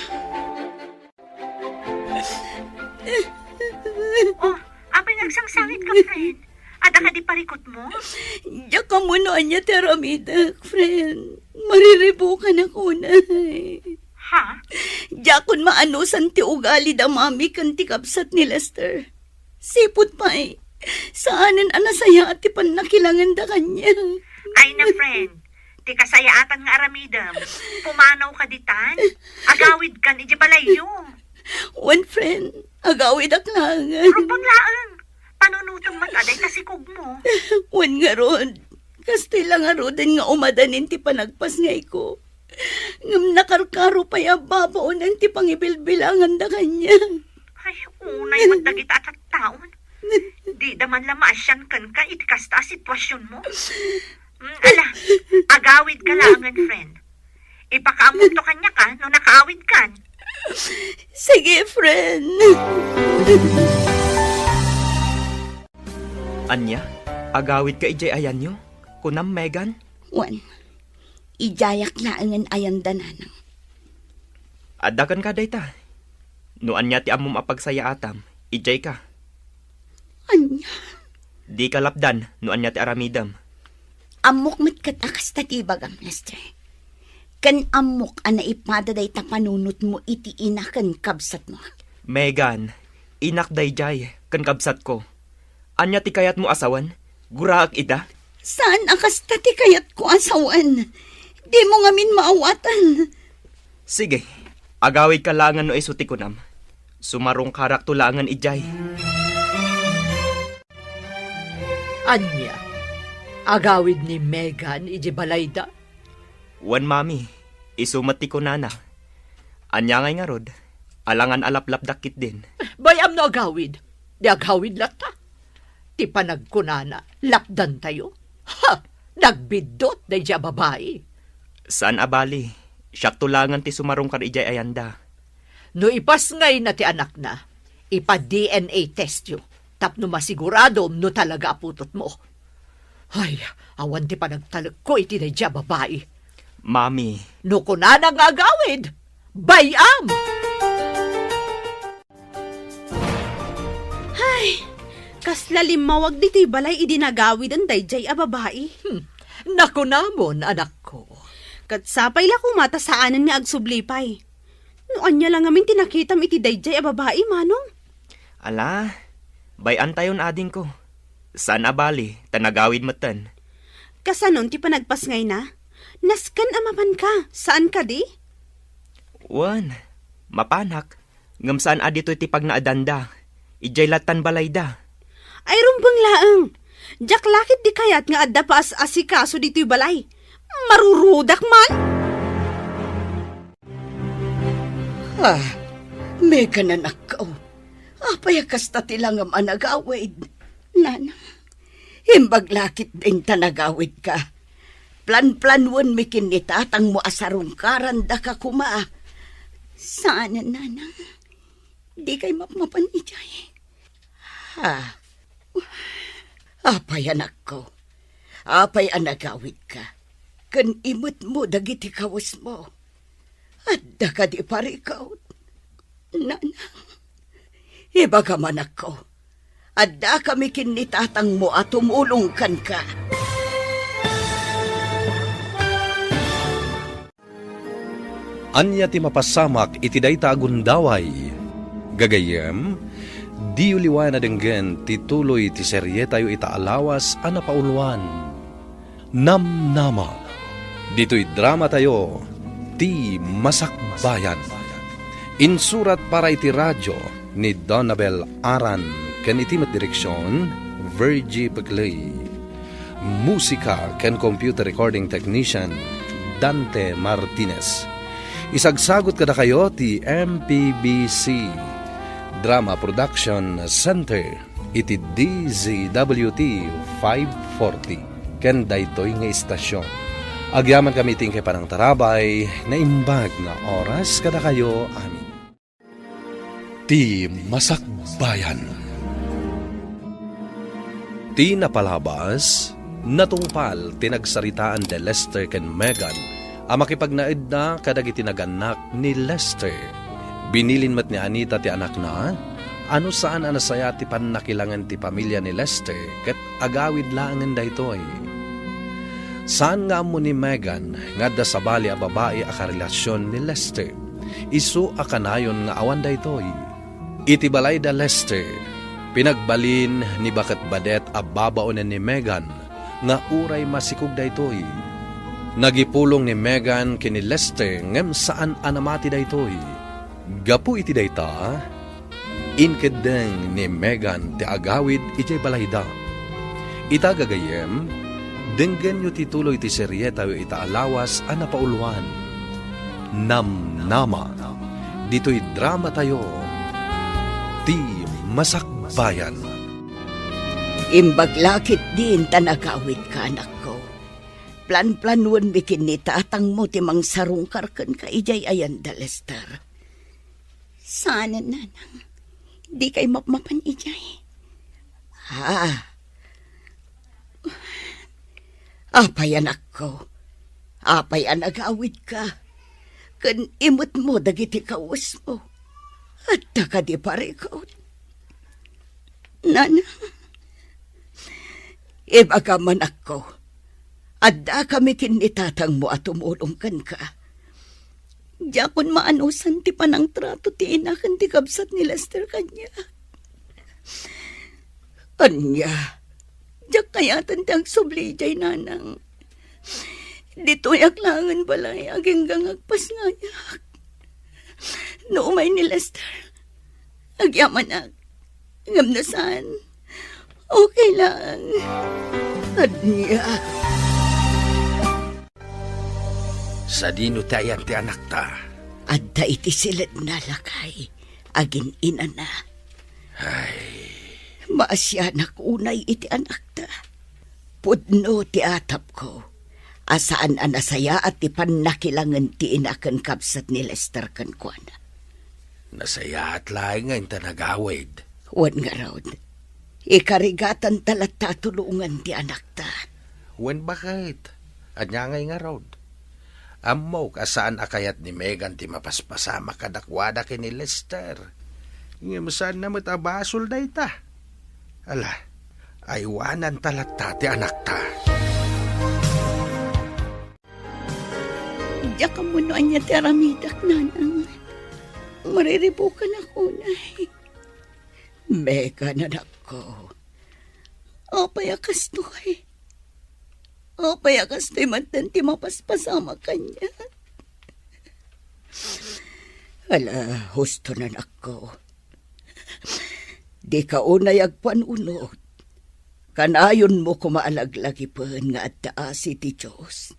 Oh, apay nagsangsangit ka, friend. Ada ka di parikot mo? Diya ka muna anya teramida, friend. Mariribo ka na kunay. Ha? Diya kun maanusan ti ugali da mami kan ti kapsat ni Lester. Sipot pa eh. Saanan anasaya at ti panakilangan da kanya. Ay na, friend. Ti kasayaatan nga aramidam. Pumanaw ka ditan. Agawid kan iji balayo. One friend, agawid aklangan. Rumpang laang. Panunutong mataday kasikog mo. Wan nga ron. Kastila nga ron din nga umadanin ti panagpas ngay ko. Ngam nakarkaro pa ya babaunan ti pangibilbilangan da kanya. Ay, unay magdagita at taon. Di daman lamasyan kan ka iti kasta sitwasyon mo. Ala, agawid ka laangan, friend. Ipakaamot to kanya ka no nakaawid kan. Sige, friend. Anya, agawid ka ijay ayan nyo? Kunam, Megan? Wan, ijayak laangan ayan dananang. Adakan ka dayta. No anya ti amom apagsaya atam, ijay ka. Anya, Di ka lapdan, no anya ti aramidam. amok mat akas tatibagam, Lester. Kan amok ana ipadaday ta panunot mo iti inakan kabsat mo. Megan, inak dayjay, kan kabsat ko. Anya ti kayat mo asawan? Guraak ida? Saan akas tati kayat ko asawan? Di mo ngamin maawatan. Sige, agawid ka langan no isuti ko nam. Sumarong karak tulangan ijay. Anya, agawid ni Megan iji balayda. Wan mami, isumati ko nana. Anya ngay nga rod, alangan alaplap dakit din. Bayam no agawid. Di agawid lata. Ti panagkunana, lapdan tayo. Ha! Nagbidot na siya babae. Saan abali? Siyak tulangan ti sumarong kar ijay ayanda. No ipas ngay na ti anak na, ipa-DNA test yo. Tapno masigurado no talaga aputot mo. Ay, awan ti panagtalag ko iti na siya babae. Mami, No kunana nga agawid, bayam! Kaslalim mawag dito'y balay idinagawid ang dayjay a babae. Naku namon, anak ko. Katsapay la kumata saanan nga agsublipay. Noan niya lang amin tinakitam iti dayjay a babae, manong. ala, bayan tayon ading ko. Saan abali, tanagawid matan. Kasanon ti panagpas ngay na? Naskan amapan ka, saan ka di? Wan, mapanak. Ngam saan adito iti pag naadanda. Ijay latan balayda. Ay rumbang laang. Jak lakit di kayat nga adda pa asikaso dito'y balay. Marurudak man. Mega na nakaw. Apay kasta tilang ang anagawid. Nana, himbag lakit din tanagawid ka. Plan-planwan mi kinitatang mo asarong karanda ka kuma. Sana, Nana, di kay mapmapan ijay. Apay anak ko. Apay anagawid ka. Kan imot mo dagiti kawas mo. Adda ka di parikaw. Nana, iba ka man ako. Adda kami kinitatang mo at tumulong kan ka. Anya ti mapasamak iti dayta agundaway. Gagayem, di uliwan na denggen tituloy ti serye tayo itaalawas a napauluan. Namnama. Dito'y drama tayo, ti Masakbayan. Insurat para iti radyo ni Donabel Aran, ken iti direksyon, Virgie Paglay. Musika ken computer recording technician, Dante Martinez. Isagsagot kada kayo ti MPBC Drama Production Center iti DZWT 540 ken daytoy nga istasyon. Agyaman kami tingkay panang tarabay na imbag na oras kada kayo amin. Ti Masakbayan. Ti napalabas, natungpal tinagsaritaan de Lester ken Megan a makipagnaid na kadagiti naganak ni Lester. Binilin mat ni Anita ti anak na, ano saan anasaya ti pannakilangan ti pamilya ni Lester ket agawid laangan daytoy. Saan nga mo ni Megan nga da sabali a babae a karelasyon ni Lester, isu a kanayon nga awan daytoy. Iti balay da Lester, pinagbalin ni Baket Badet a babaonen ni Megan nga uray masikog daytoy. Nagipulong ni Megan kini Lester ngem saan anamati daytoy. Gapu iti dayta, inkedeng ni Megan ti agawid iti balayda. Ita gagayem, denggen yu tituloy ti serye tayo itaalawas a napauluan. Namnama. Dito'y drama tayo, ti Masakbayan. Imbaglakit din tanagawid ka, anak ko. Plan-planuan bikin ni tatang mo timang sarungkar kan ka ijay ayan da Lester. Sana, Nanang, di kay mapmapan ijay. Apay anak ko. Apay anagawid ka. Kan imot mo dagiti kawas mo. At ka di parikaw. Nana, iba ka man ako. Adda kami kinitatang mo at tumulong kan ka. Diyakon maanusan ti panang trato ti inakan ti kabsat ni Lester kanya. Anya, diyak kayatan ti agsubli jay Nanang. Dito yaklangan balay aging gangagpas nga yak. Noumay ni Lester, agyaman na, ngamnasan, okay lang. Anya. Sa dino tayan ti anak ta. Adda iti silid na lakay, agin ina na. Ay, Maasyanak unay iti anak ta. Pudno ti atap ko. Asaan anasaya at ti pannakilangan ti inakan kapsat ni Lester kan kuana. nasaya at laing ngayon tanagawid. Wan nga raod. Ikarigatan talat tatulungan ti anak ta. Wen bakit? Anya ngay nga rod. Ammo kasaan akayat ni Megan ti mapaspasama kadakwada kini Lester. Ngayon na matabasol da ita. Ala, aywanan talat ta ti anak ta. Diyak ka muna niya ti aramidak, Nanang. Mariribukan ako, Nay. Megan, anak ko. Payakas to eh. Payakas to'y mantan ti mapaspasama kanya. Ala, husto na ako. Di ka unay agpanunod. Kanayon mo kumaalaglagipan nga at taasi ti Diyos.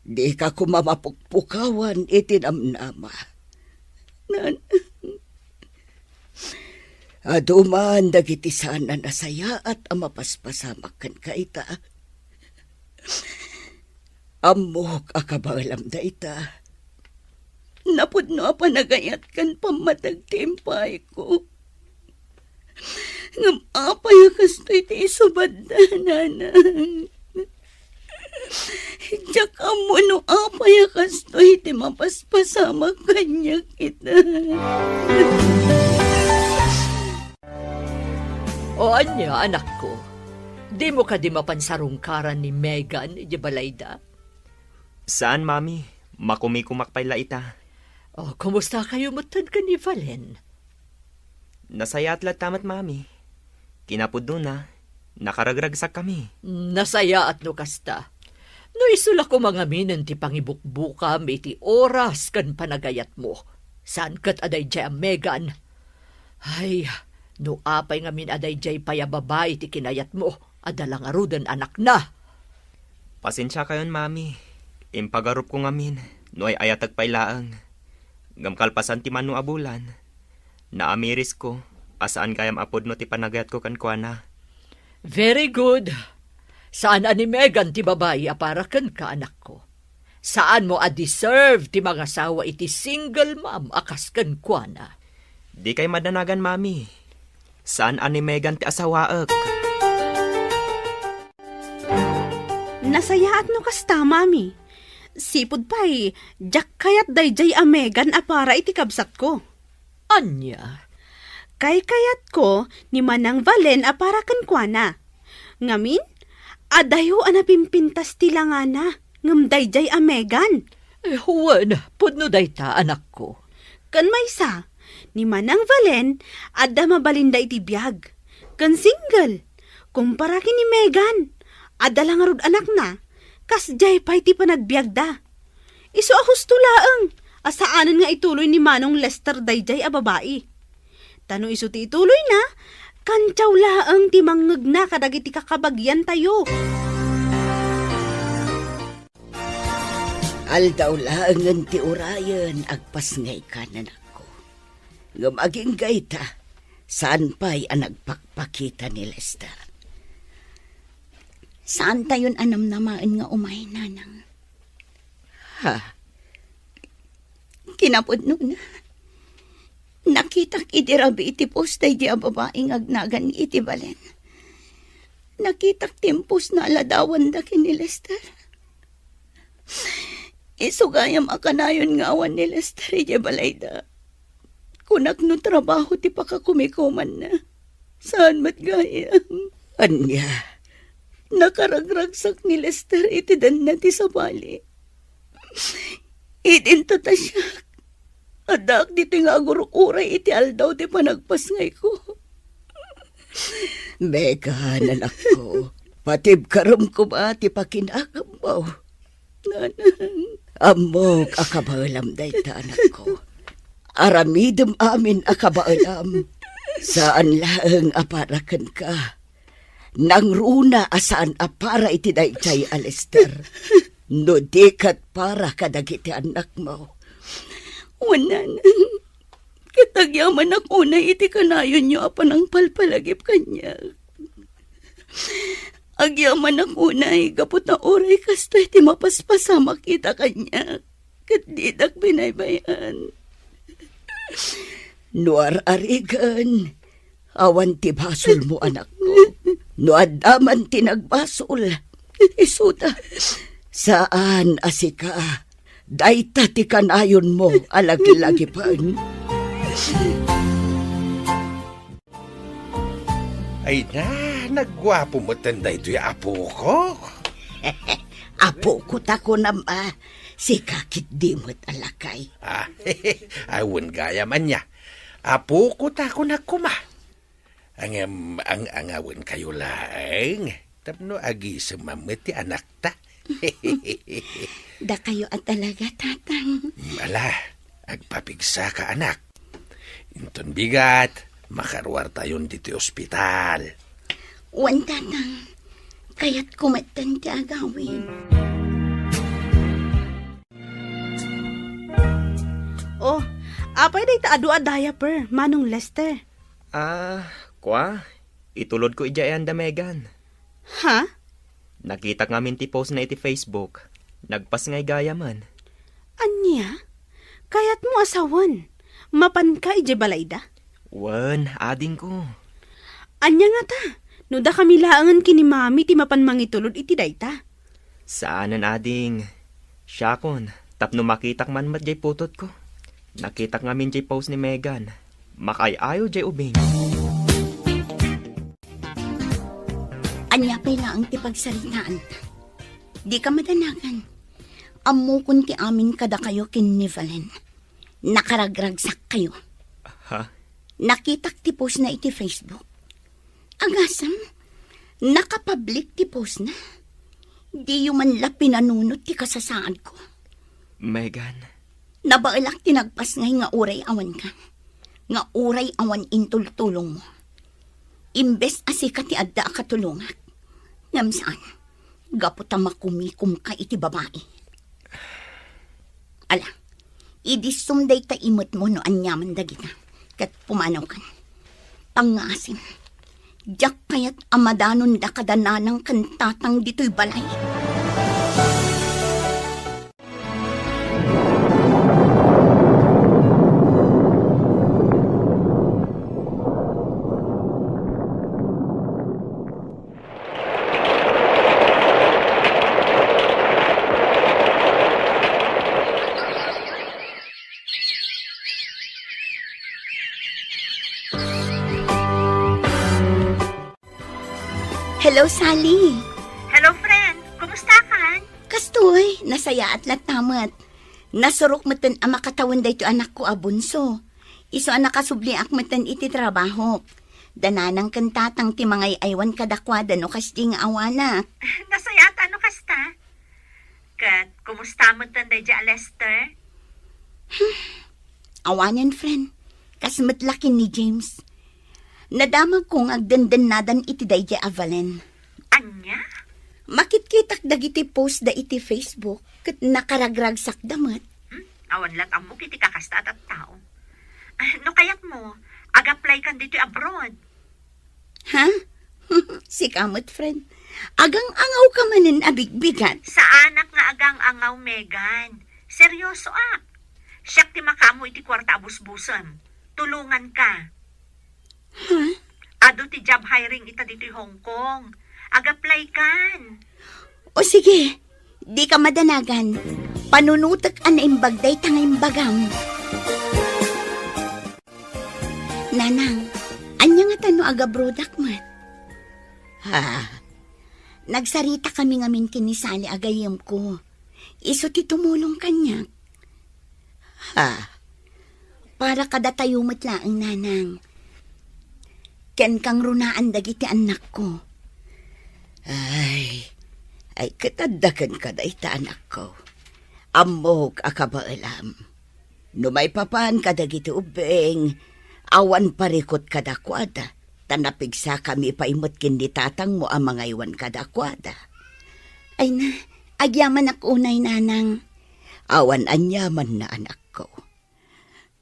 Di ka kumamapukpukawan itinamnama. Aduman dagiti sana nasaya at amapaspasamak kan kaita. Amok akabalam da ita. Napudno panagayat kan pamatagtimpay ko. Ngam apay kastoy ti isubad nanang. Diyak amo no apay kastoy ti mapaspasama kanya kita. O anya, anak ko, di mo ka di mapansarungkaran ni Megan, di balayda? Saan, Mami? Makumikumakpay la ita. O, kumusta kayo matad ka ni Valen? Nasaya at tamat, Mami. Kinapudno na. Nakaragragsak kami. Nasaya at no kasta. No isula ko mga minan ti pangibukbuka may ti oras kan panagayat mo. Saan kat aday jay ang Megan? Ay, no apay nga min aday jay payababay ti kinayat mo. Adalang arudan anak na. Pasensya kayon, Mami. Impagarup ko ngamin. No ay ayatag pailaang. Gamkalpasan ti manu abulan. Naamiris ko. Asaan kayam apod no ti panagayat ko kan kuana. Very good. Saan ani Megan ti babayi aparakan ka anak ko? Saan mo a-deserve ti mga sawa iti single mom akas kan kuana? Di kay madanagan, Mami. Saan ani Megan ti asawaak? Nasaya at no kasta, Mami. Sipod pa'y, jak kayat dayjay a Megan apara iti kabsat ko. Anya? Kay kayat ko ni Manang Valen apara kan kuana. Ngamin, adayo anapimpintas ti langana, ngam dayjay a Megan. Huwan, pudno dayta anak ko. Kan maysa, ni Manang Valen, adda mabalinda iti biyag. Kan single, kumpara ni Megan, adda lang arud anak na, kas jay pa iti panagbiag da. Iso ahus tulaang, asaanan nga ituloy ni Manong Lester dayjay a babae. Tano iso ti ituloy na, kantsaw laang ti mangngeg na kadagiti kakabagyan tayo. Aldaw laangan ti urayan agpasngay ka na nako. Ngumaging gayta, saan pa'y anagpakpakita ni Lester? Saan tayon anamnamaan nga umay, nanang? Ha? Kinapod na. Nakitak iti rabi iti postay di a babaeng agnagan ni iti Valen. Nakitak timpos na aladawan da ni Lester. Isugayam akanayon nga awan ni Lester iti balayda. Kunak no trabaho ti pakakumikuman na. Saan matgayam? Anya? Nakaragragsak ni Lester iti dan na ti sabali. Itinto ta siya. Adak dito nga agurukuray iti aldaw ti panagpasngay ko. Megan, anak ko. Patib karam ko ba ti pakinakam mo? Nanang. Amok akabalam dayta, anak ko. Aramidem amin akabaalam. Saan laang aparakan ka? Nang runa asaan apara iti dayjay a Lester. No dikat para kadagiti anak mo. Wanan. Kitagyaman ako na iti kanayon nyo apan ang palpalagip kanya. Agyaman ako na gapot na oray kasto iti mapaspasama kita kanya. Kat didak binaybayan. Nuar arigan. Awan ti basol mo, anak ko. No adaman ti nagbasol. Isuta. Saan asika? Dayta ti kanayon mo, alagi-lagi pan. Ay na, nagwapo mo tanday ito'y apo ko. Apo ko tako nama, si kakit di mo't alakay. Awan gaya man niya. Apo ko tako na kuma. Ang awan kayo laeng. Tapno agi sa mamit ti anak ta. Da kayo at talaga, tatang. Ala, agpapigsa ka anak. Inton bigat, makaruar tayon dito ospital. Wan, tatang. Kaya't kumatan ti agawin. Oh, apay day ta adu a diaper, Manong Lester. Kwa? Itulod ko ijay anda, Megan. Ha? Nakita ngamin ti post na iti Facebook. Nagpas ngay gaya man. Anya? Kayat mo asawan. Mapan ka ije balayda? Wan, ading ko. Anya nga ta? No da kami laangan kini mami ti mapan mangitulod iti dayta. Saanan ading? Syakon, tapno makitak man mat jay putot ko. Nakitak ngamin jay post ni Megan. Makayayo jay ubing. Anya pa'y lang ti pagsaritaan. Di ka madanagan. Amo kun ti amin kada kayo kin ni Valen. Nakaragragsak kayo. Ha? Nakitak ti post na iti Facebook. Agasam, nakapublic ti post na. Di man la pinanunot ti kasasaan ko. Megan. Nabailak tinagpas ngay nga uray awan ka. Nga uray awan intultulong mo. Imbes asika ti adda katulungat. Ngam saan, gaputa makumikum ka iti babae. Ala, idisumday ta imot mo no anyaman dagita. Kat pumanaw kan. Pangasim. Diyak kayat amadanon da kadananang kantatang dito'y balay. Hello, Sally. Hello, friend. Kumusta ka? Kastoy, nasaya at latamat. Nasurok matan ang makatawan dayto anak ko abunso. Iso anak kasubli ak matan iti trabaho. Dananang kantatang ti mga aywan kadakwada no kasting awanak. Nasayat ano kasta? Kat, kumusta mo tanday dya, Lester? Awanan, friend. Kasmatlakin ni James. Nadamag kong agdandan-nadan iti dayja avalen. Anya? Makitkitak dagiti post da iti Facebook kat nakaragragsak damat. Awan lat ang mukiti kakasta at tao. No kayat mo, ag-apply kan dito abroad. Ha? Si kamot, friend. Agang-angaw ka manin abigbigat. Sa anak nga agang angaw, Megan. Seryoso Siyak ti makamo iti kwarta abus-busam. Tulungan ka. Ado ti job hiring ita dito Hong Kong. Ag-apply kan. O sige, di ka madanagan. Panunutak an imbagday tangay bagam. Nanang, anya nga tano agabrodak mat? Ha? Nagsarita kami ngamin kinisali agayam ko. Iso ti tumulong kanya. Ha? Para kada tayo matlaang nanang. Ken kang runaan dagiti anak ko. Ay katadakan ka da ita anak ko. Amog akabaalam. Numay papan ka dagiti ubeng, awan parikot kadakwada. Tanapigsa kami paimot kindi tatang mo ang mga iwan kadakwada. Ay na, agyaman ak unay nanang. Awan anyaman na anak ko.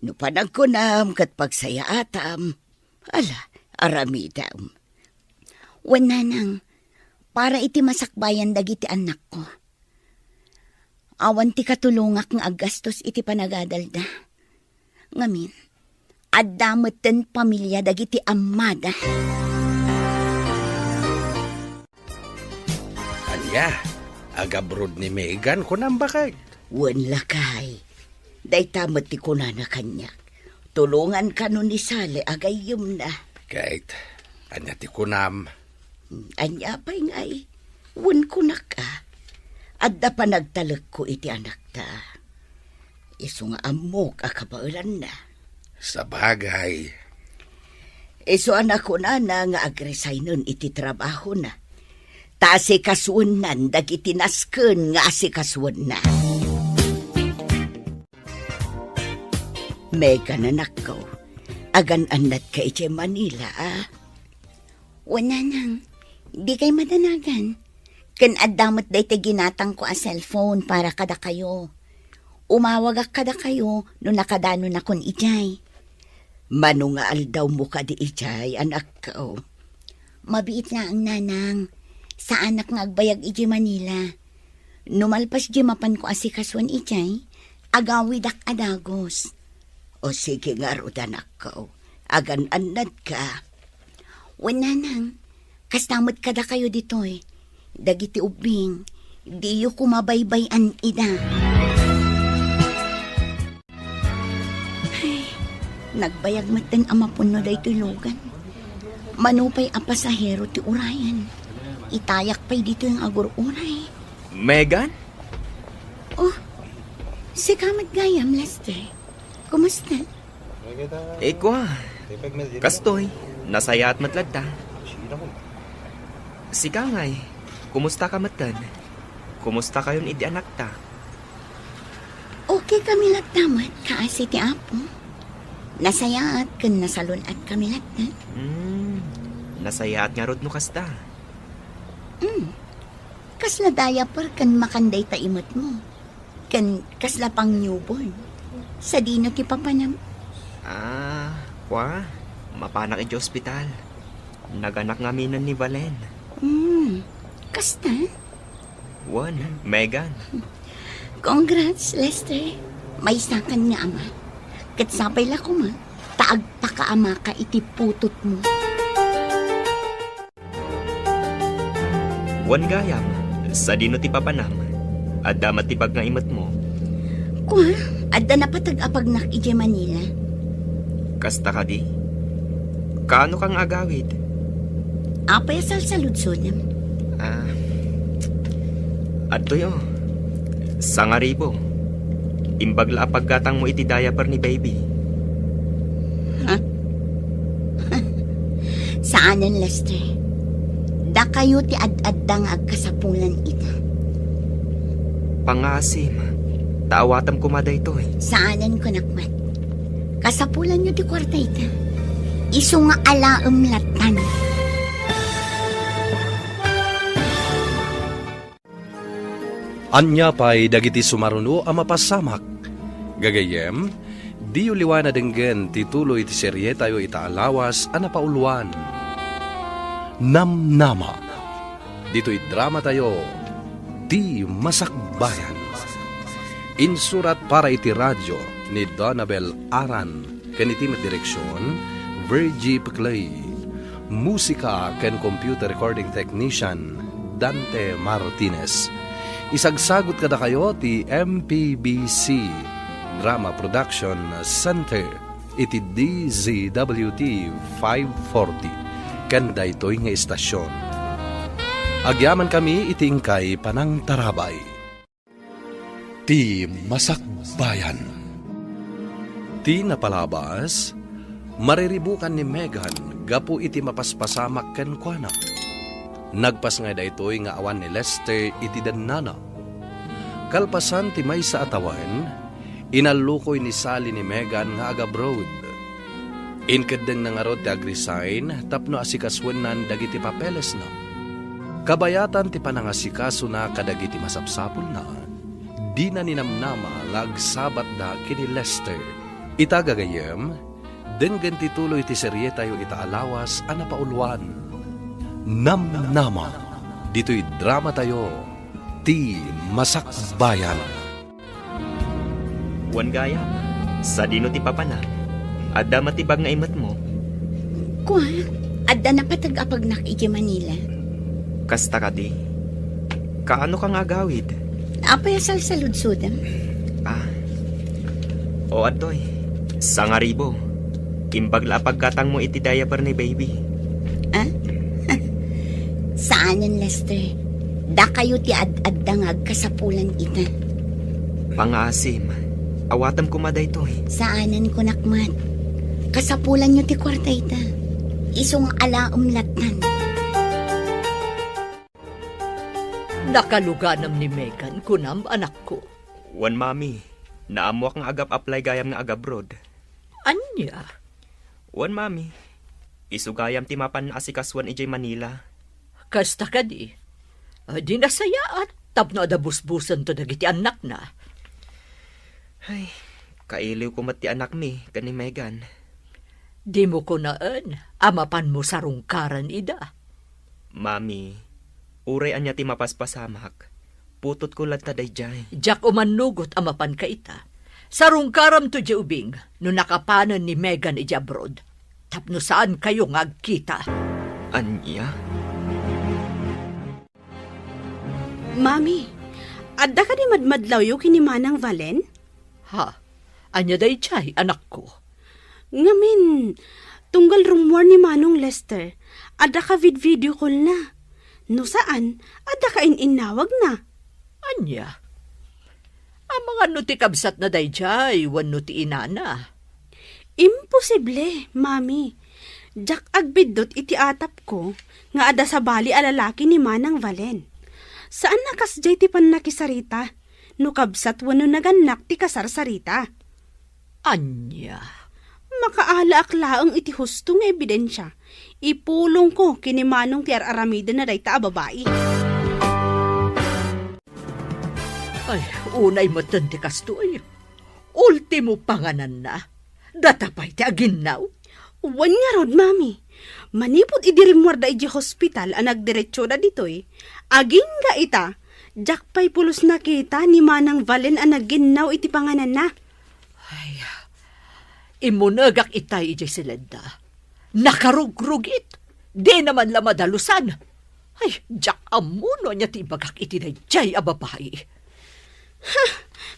No panagkunam kat pagsaya atam. Ala, aramidam. Wan nanang, para iti masakbayan dagiti anak ko. Awan ti katulungak nga agastos iti panagadalda. Ngamin, addametten pamilya dagiti amada. Anya, agabrod ni Megan kunam bakay. Wan lakay. Day tamat ti kunana kanyak. Tulungan ka nun ni Sale agayom na. Kahit, anya ti kunam. Anya pa ngay, wan kunak ka. Adda pa nagtalag ko iti anak ta. Iso nga amok akabaulan na. Sa bagay. Iso anak ko na nga agresign nun iti trabaho na. Ta asikasunan dagiti nasken nga asikasuan na. Megan anak ko, agan-anat ka iti Manila Wala nang, di kay madanagan. Kan adamot day te ginatang ko a cellphone para kada kayo. Umawag kada kayo no nakadano na kon ijay. Manungaal daw mo ka di ijay, anak ko. Mabiit na ang nanang. Sa anak nga agbayag iji Manila. Numalpas di mapan ko asikaswan ijay, agawidak adagos. O sige nga rod, anak ko. Agan-anad ka. Wala nang, kastamot kada kayo ditoy. Dagiti ubing, di yu kumabaybayan ida. Ay, nagbayag matan amapun no day tulugan. Manupay a pasahero ti urayan. Itayak pa'y dito yung agur-uray. Megan? Oh, si Kamat Gayam, Lester. Kumusta? Ikwa. Kastoy. Nasaya at matlagta. Si Kangay. Kumusta ka matan? Kumusta kayon idi anak ta? Okay kami lagtamat, kaasi ti Apo. Nasaya at kan nasalun at kami lagtat. Nasaya at nga rod no kasta. Kasla diaper kan makanday ta imot mo. Kan kasla pang newborn. Sa dino ti papanam. Kwa? Mapanak iti ospital. Naganak nga minan ni Valen. Kasta? Megan. Congrats, Lester. May sakan nga ama. Katsapay la ko ma. Taag pa ka ama ka iti putot mo. Gayam. Sa dino ti papanam. Adda matibag nga imat mo. Kwa, adda na patag-apag nak ije Manila. Kasta ka di? Kaano kang agawid? Apay asal sa ludsodam. Adto yo. Sangaribo. Imbagla paggatang mo iti diaper ni baby. Saanan, Lester? Da kayo ti ad-addang agkasapulan ita. Pangasim. Taawatam kumada ito Saanan ko nakmat? Kasapulan nyo ti kwarta ita. Iso nga alaam latan. Anya pa'y dagiti sumaruno a mapasamak. Gagayem, di uliwana denggen tituloy ti serye tayo itaalawas a napauluan. Namnama. Dito'y drama tayo, Di Masakbayan. Insurat para iti radyo ni Donabel Aran, kanitimat direksyon, Virgie Peclay. Musika ken computer recording technician, Dante Martinez. Isagsagot kada kayo ti MPBC Drama Production Center iti DZWT 540 kanda ito'y nga istasyon. Agyaman kami iti ingkay panang tarabay. Ti Masakbayan. Ti napalabas, mariribukan ni Megan gapu iti mapaspasamak ken kuana. Nagpas nga daytoy nga awan ni Lester iti dannana. Kalpasan ti maysa atawan, inalukoy ni Sally ni Megan nga aga-abroad. Inkadeng na nga rod ti agresign tapno asikaswenan dagiti papeles na. Kabayatan ti panangasikaso na kadagiti masapsapol na. Di na ninamnama lagsabat da kini Lester. Itagagayem, denggan tituloy ti serye tayo itaalawas a napauluan. Namnama. Dito'y drama tayo, Ti Masakbayan. Gayam, sa dino ti papana, adda matibag nga imat mo. Kwa, adda na patag-apag nak ije Manila. Kasta ka di? Kaano kang agawid? Apay asal sa ludsodam. O adtoy, sangaribo. Imbagla pagkatang mo iti diaper ni baby. Saanan, Lester? Da kayo ti ad-addangag kasapulan ita. Pangasim, awatam kumada ito Saanan ko nakmat? Kasapulan nyo ti kwarta ita. Isong alaum latan. Nakaluganam ni Megan kunam anak ko. Wan mami, naamo akong agap apply gayam nga agabroad. Anya? Wan mami, isugayam ti mapan asikaswan ijay Manila. Kasta ka di. Di nasaya at tapno adabusbusan to dagiti anak na. Ay, kailiw ko mat ti anak mi, kani Megan. Di mo ko naan, amapan mo sa rungkaran ida. Mami, uray anya ti mapaspasamak. Putot ko lang taday jay. Jak umanugot amapan ka ita. Sa rungkaram to di ubing, no nakapanan ni Megan ija abroad. Tapno saan kayo ngagkita? Anya? Mami, adda ka di madmadlaw yu kini Manang Valen? Ha? Anya day chay, anak ko. Ngamin, tunggal rumor ni Manong Lester, adda ka video call na. No saan, adda ka ininawag na. Anya? Ang mga nutikabsat na day chay, wan nuti inana. Imposible, Mami. Jak agbidot iti atap ko, nga ada sa bali alalaki ni Manang Valen. Saan nakasjay ti panakisarita? No kabsat wano naganak ti kasarsarita. Anya? Makaala aklaang iti husto nga ebidensya. Ipulong ko kini Manong ti aramida na day ta babae. Ay, unay matan ti kastoy. Ultimo panganan na. Datapay ti aginaw. Wan nga rod, Mami. Manipod idirimwar da iji hospital ang nagdiretso na ditoy. Aging ga ita, jakpay pulos na kita ni Manang Valen ang nagginaw iti panganan na. Ay, imunagak itay ijay silenda. Nakarugrugit. Di naman la madalusan. Ay, jak amuno niya ti bagak iti na jay ababay.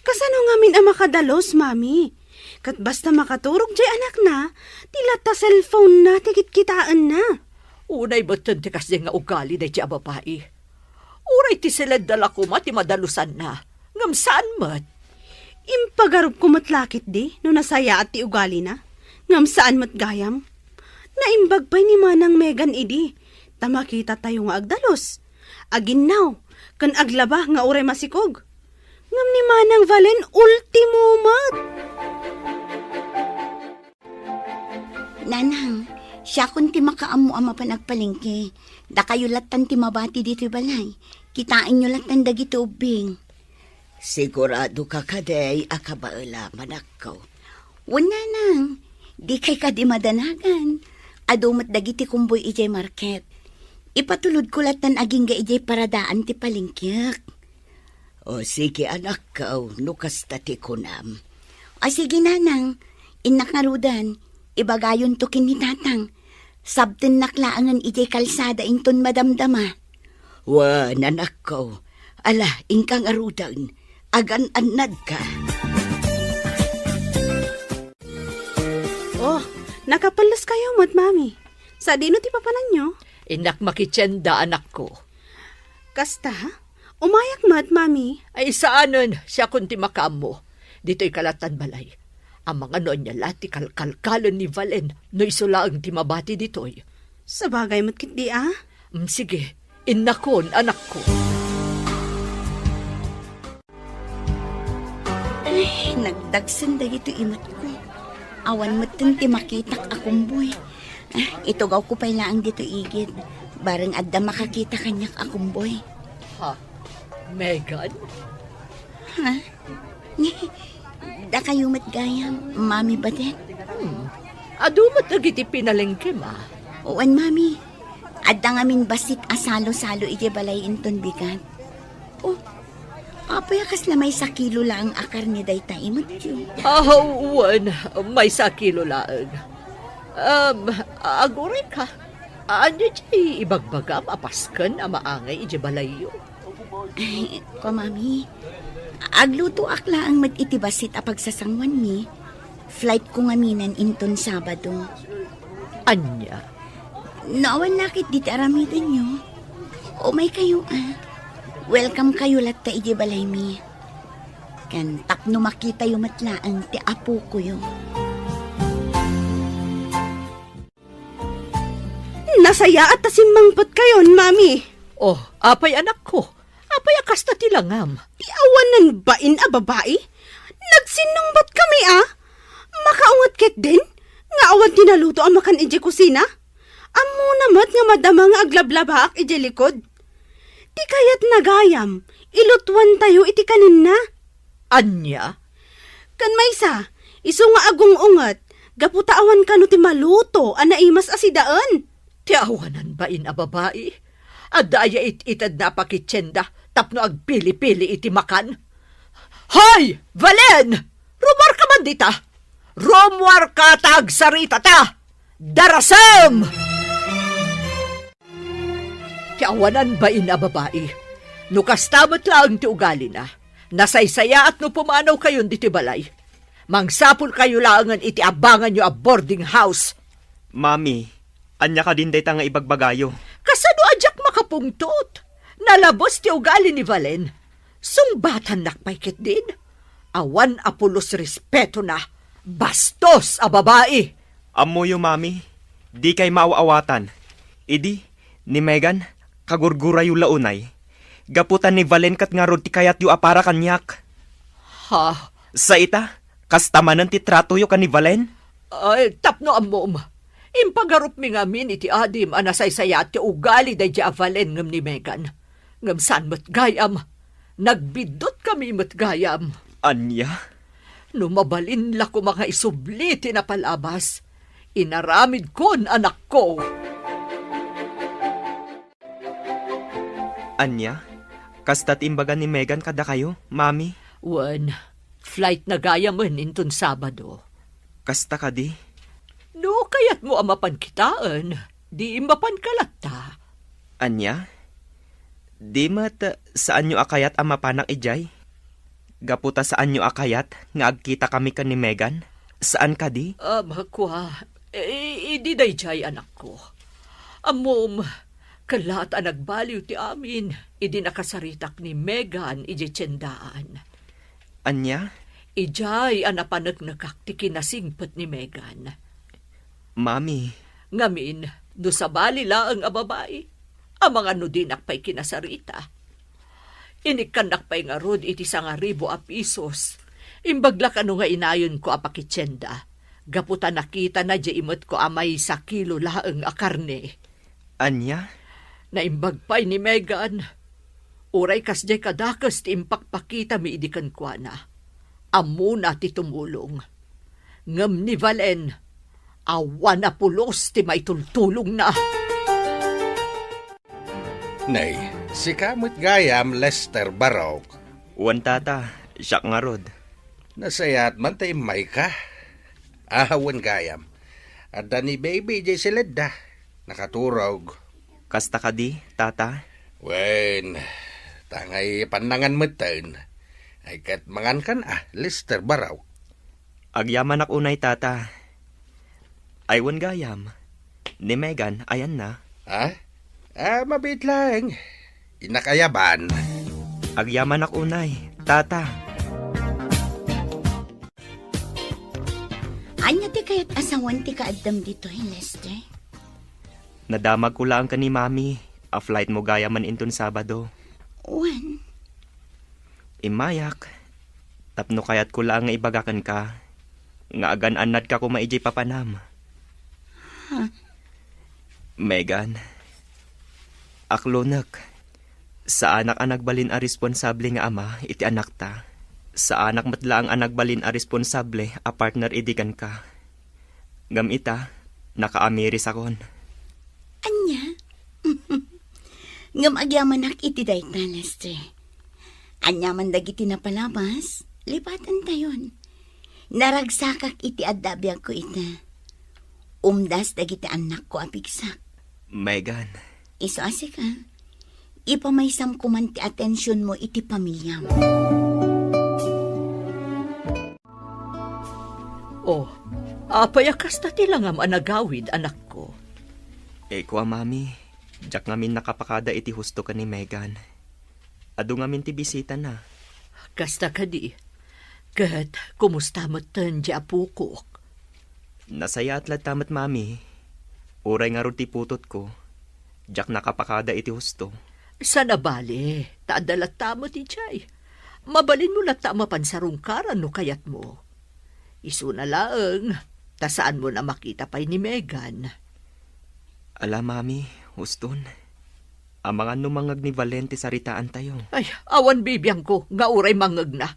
Kasano ngamin ang makadalos, Mami? Kat basta makaturog jay anak na, tila ta cellphone na tikit kitaan na. Unay batan ti kasi nga ugali na jay ababay. Uray ti silenda la kuma ti madalusan na. Ngam saan mat? Impagarup ko matlakit di, no nasaya at ti ugali na. Ngam saan mat gayam? Naimbag pa'y ni Manang Megan idi. Tamakita tayo nga agdalos. Aginaw, kan aglaba nga uray masikog. Ngam ni Manang Valen, ultimo mat. Nanang, siya kun ti makaamu ama panagpalingke. Da kayo latan ti mabati dito balay. Kitain nyo latan dagiti ubing. Sigurado ka kaday akabaala manakaw. Wala nang, di kay ka di madanagan. Adumat dagiti kumboy ijay market. Ipatulod ko latan aging ga ijay paradaan ti palingkyak. O sige anak kaw, nukas tati kunam. O sige nanang, inak nga rudan. Ibagayon to kinitatang. Sabten naklaangan ijay kalsada inton madamdama. Wa, nanak ko. Ala, ingkang arudan. Agan-anad ka. Oh, nakapalas kayo mat, Mami. Sa dino ti papanan nyo? Inak makitsenda anak ko. Kasta, umayak mat, Mami. Ay saanan siya kunti makamo. Dito'y kalatan balay. Ang mga noon niya lati kalkalkalan ni Valen no isula ang timabati dito'y. Sa bagay mat kiti ah. Sige, inakon anak ko. Ay, nagdagsan da ito imat ko. Awan mo ti makitak akong boy. Ito gaw ko pailaang dito igid. Barang adda makakita kanyak akong boy. Ha? Megan? Ha? Da kayo matgayam, Mami Badet? Adumat nagiti pinalengke ma. Uwan, Mami. Adda ngamin basit asalo-salo iti balay inton bigat. Oh, apayakas na may sakilo lang akar ni dayta imot yun. Uwan, may sakilo laang. Aguray ka. Anya di ibagbagam apaskan ang maangay iti balayo. Ay, ko, Mami. Agluto akla ang mag-itibasit a pagsasangwan mi. Flight ko ngaminan inton Sabado. Anya? Naawan nakit di aramidan nyo. O may kayo Welcome kayo latta iji balay mi. Kan tapno makita yung matlaan ti apo ko yung. Nasaya at tasimmangpot kayon, Mami. Oh, apay anak ko. Apay kasta tilangam. Ti awanan bain a babae? Nagsinungbat kami Makaungat ket din? Nga awan tinaluto ang makan ije kusina? Amo namat nga madama nga aglablabak ije likod. Ti kayat nagayam, ilutwan tayo iti kanin na. Anya? Kan maysa, iso nga agong ungat, gaputaawan ka no ti maluto, anaimas asidaan. Ti awanan bain a babae? Adaya itad na pakitsenda, tapno agpili-pili iti makan. Hoy! Valen! Rumor ka man dita! Rumor ka tagsarita ta! Darasam! Ti awanan bain a babae? No kastamat lang ti ugali na. Nasaysaya at no pumanaw kayon diti balay. Mangsapul kayo langan iti abangan nyo a boarding house. Mami, anya ka din dayta nga ibagbagayo. Kasano adyak makapungtot? Nalabos ti ugali ni Valen. Sungbatan nakpaikit din. Awan apulos respeto na. Bastos a babae. Amoyo, mami. Di kay maaawatan. Idi, ni Megan, kagurgura yu launay. Gaputan ni Valen kat nga rod ti kayat yu apara kanyak. Ha? Sa ita, kastamanan ti trato yu kan ni Valen? Ay, tapno amom. Impagarup mi ngamin iti adim anasaysaya ti ugali day di Valen ngam ni Megan. Ngam san mat gayam. Nagbidot kami mat gayam. Anya? Numabalin la ko mga isubli tinapalabas. Inaramid kon anak ko. Anya? Kastat imbaga ni Megan kada kayo, mami? Wan, flight na gaya man inton Sabado. Kasta ka di? No, kayat mo amapan kitaan. Di imbapan kalata. Anya? Di mat saan nyo akayat ang mapanak ijay? Gaputa saan nyo akayat nga agkita kami kan ni Megan? Saan ka di? Makwa, idi day jay anak ko. Amom, kalat ang nagbaliw ti amin, idi nakasaritak ni Megan iji tiyendaan. Anya? Ijay ang napanag-nakak ti kinasingpet ni Megan. Mami, Ngamin, do sa bali laang a babae, ang mga nudinak pa'y kinasarita. Inikanak pa'y nga rod iti 1,000 a pisos. Imbagla ka nga inayon ko a pakitsenda. Gaputa nakita na di imot ko amay 1 kilo laang a karne. Anya? Naimbag pa'y ni Megan. Uray kas di kadakas ti impakpakita mi idikan kwa na. Amo na ti tumulong. Ngam ni Valen, awan na pulos ti may tultulong na. Nay, si kamot gayam Lester Barok. Uwan tata, siya nga rod. Nasayat man tayo may ka. Ahawan gayam. At ni baby jay silid nakaturog. Kasta ka di, tata? Wen, tangay panangan mo taon. Ay kat mangan kan Lester Barok. Agyaman ak unay, tata. Aywan gayam. Ni Megan, ayan na. Mabit lang. Inakayaban. Agyaman ak unay, tata. Anya ti kayat asawan ti kaadam dito, Lester? Nadamag ko lang ka ni Mami. A flight mo gaya man inton Sabado. Wan, Imayak. Tapno kayat ko lang nga ibagakan ka. Nga agan anad ka ko maijay papanam. Megan. Aklonak. Sa anak ang nagbalin a responsable nga ama, iti anak ta. Sa anak matla ang nagbalin a responsable, a partner idikan ka. Gamita, nakaamiris akon. anya? Ngam agyaman ak iti dayta, Lester. Anya man dagiti napalabas, lipatan tayon. Naragsakak iti adabiyag ko ita. Umdas dagiti anak ko apigsak. Megan. Iso ka. Ipamaysam ko man ti atensyon mo iti pamilya mo. Oh, apayakas na tilangam anagawid anak ko. Kwa mami, jak ngamin nakapakada iti husto ka ni Megan. Ado ngamin ti bisita na. Kasta ka di. Kat, kumusta mo tan di apukok? Nasaya at latamat mami. Uray nga ron ti putot ko. Jak nakapakada iti husto. Sa nabali, taadalat tamo ti Jay. Mabalin mo lata mapansarungkaran no kayat mo. Isu na laeng, tasaan mo na makita pa'y ni Megan. Ala, mami, huston. Amangan numangag ni Valente sa ritaan tayo. Ay, awan bibiyang ko, nga uray mangag na.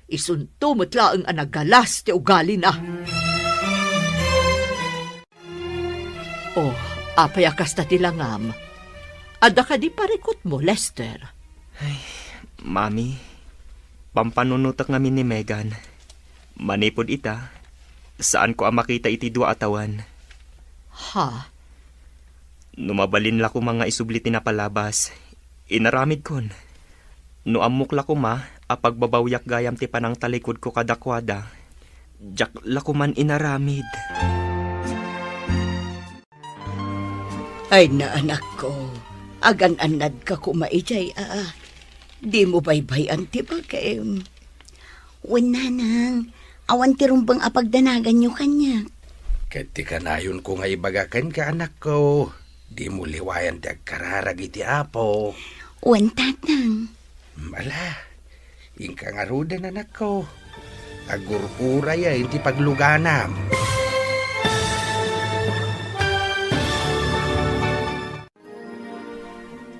Isunto mo't laeng anagalas ti ugali na. Oh, apayakas na tilangam. Ada ka di parikot mo, Lester. Mami, pampanunutak ngamin ni Megan. Manipod ita, saan ko ang makita iti dua atawan. Ha? Numabalin la ko mga isubliti na palabas. Inaramid kon. No amok la ko ma, apagbabawyak gayam ti panang talikod ko kadakwada. Jak la ko man inaramid. Ay na anak ko, agan-anad ka kumaijay Di mo baybayan ti bagay. Wala nang, awan ti rumbang apagdanagan nyo kanya. Kati ka na yun ko nga ibagakan ka, anak ko. Di mo liwayan ti agkararag iti apo. Wan tatang. Mala, ingka nga rudan, anak ko. Agururay ay hindi pagluganam.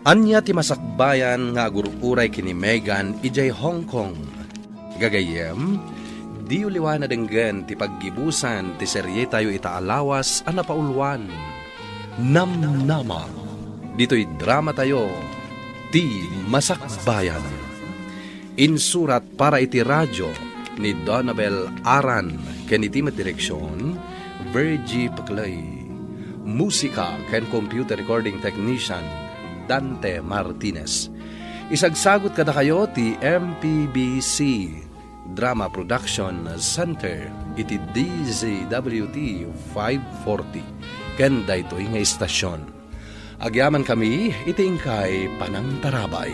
Anya ti masakbayan nga agururay kini Megan ijay Hong Kong. Gagayem, di uliwan na denggan ti paggibusan ti serye tayo itaalawas ang napauluan. Namnama. Dito'y drama tayo, ti masakbayan. Insurat para iti radyo ni Donabel Aran, ken iti direksyon, Virgie Paclay. Musika ken computer recording technician, Dante Martinez. Isagsagot kada kayo ti MPBC Drama Production Center iti DZWT 540 ken daytoy nga istasyon. Agyaman kami iti ingkay Panang Tarabay.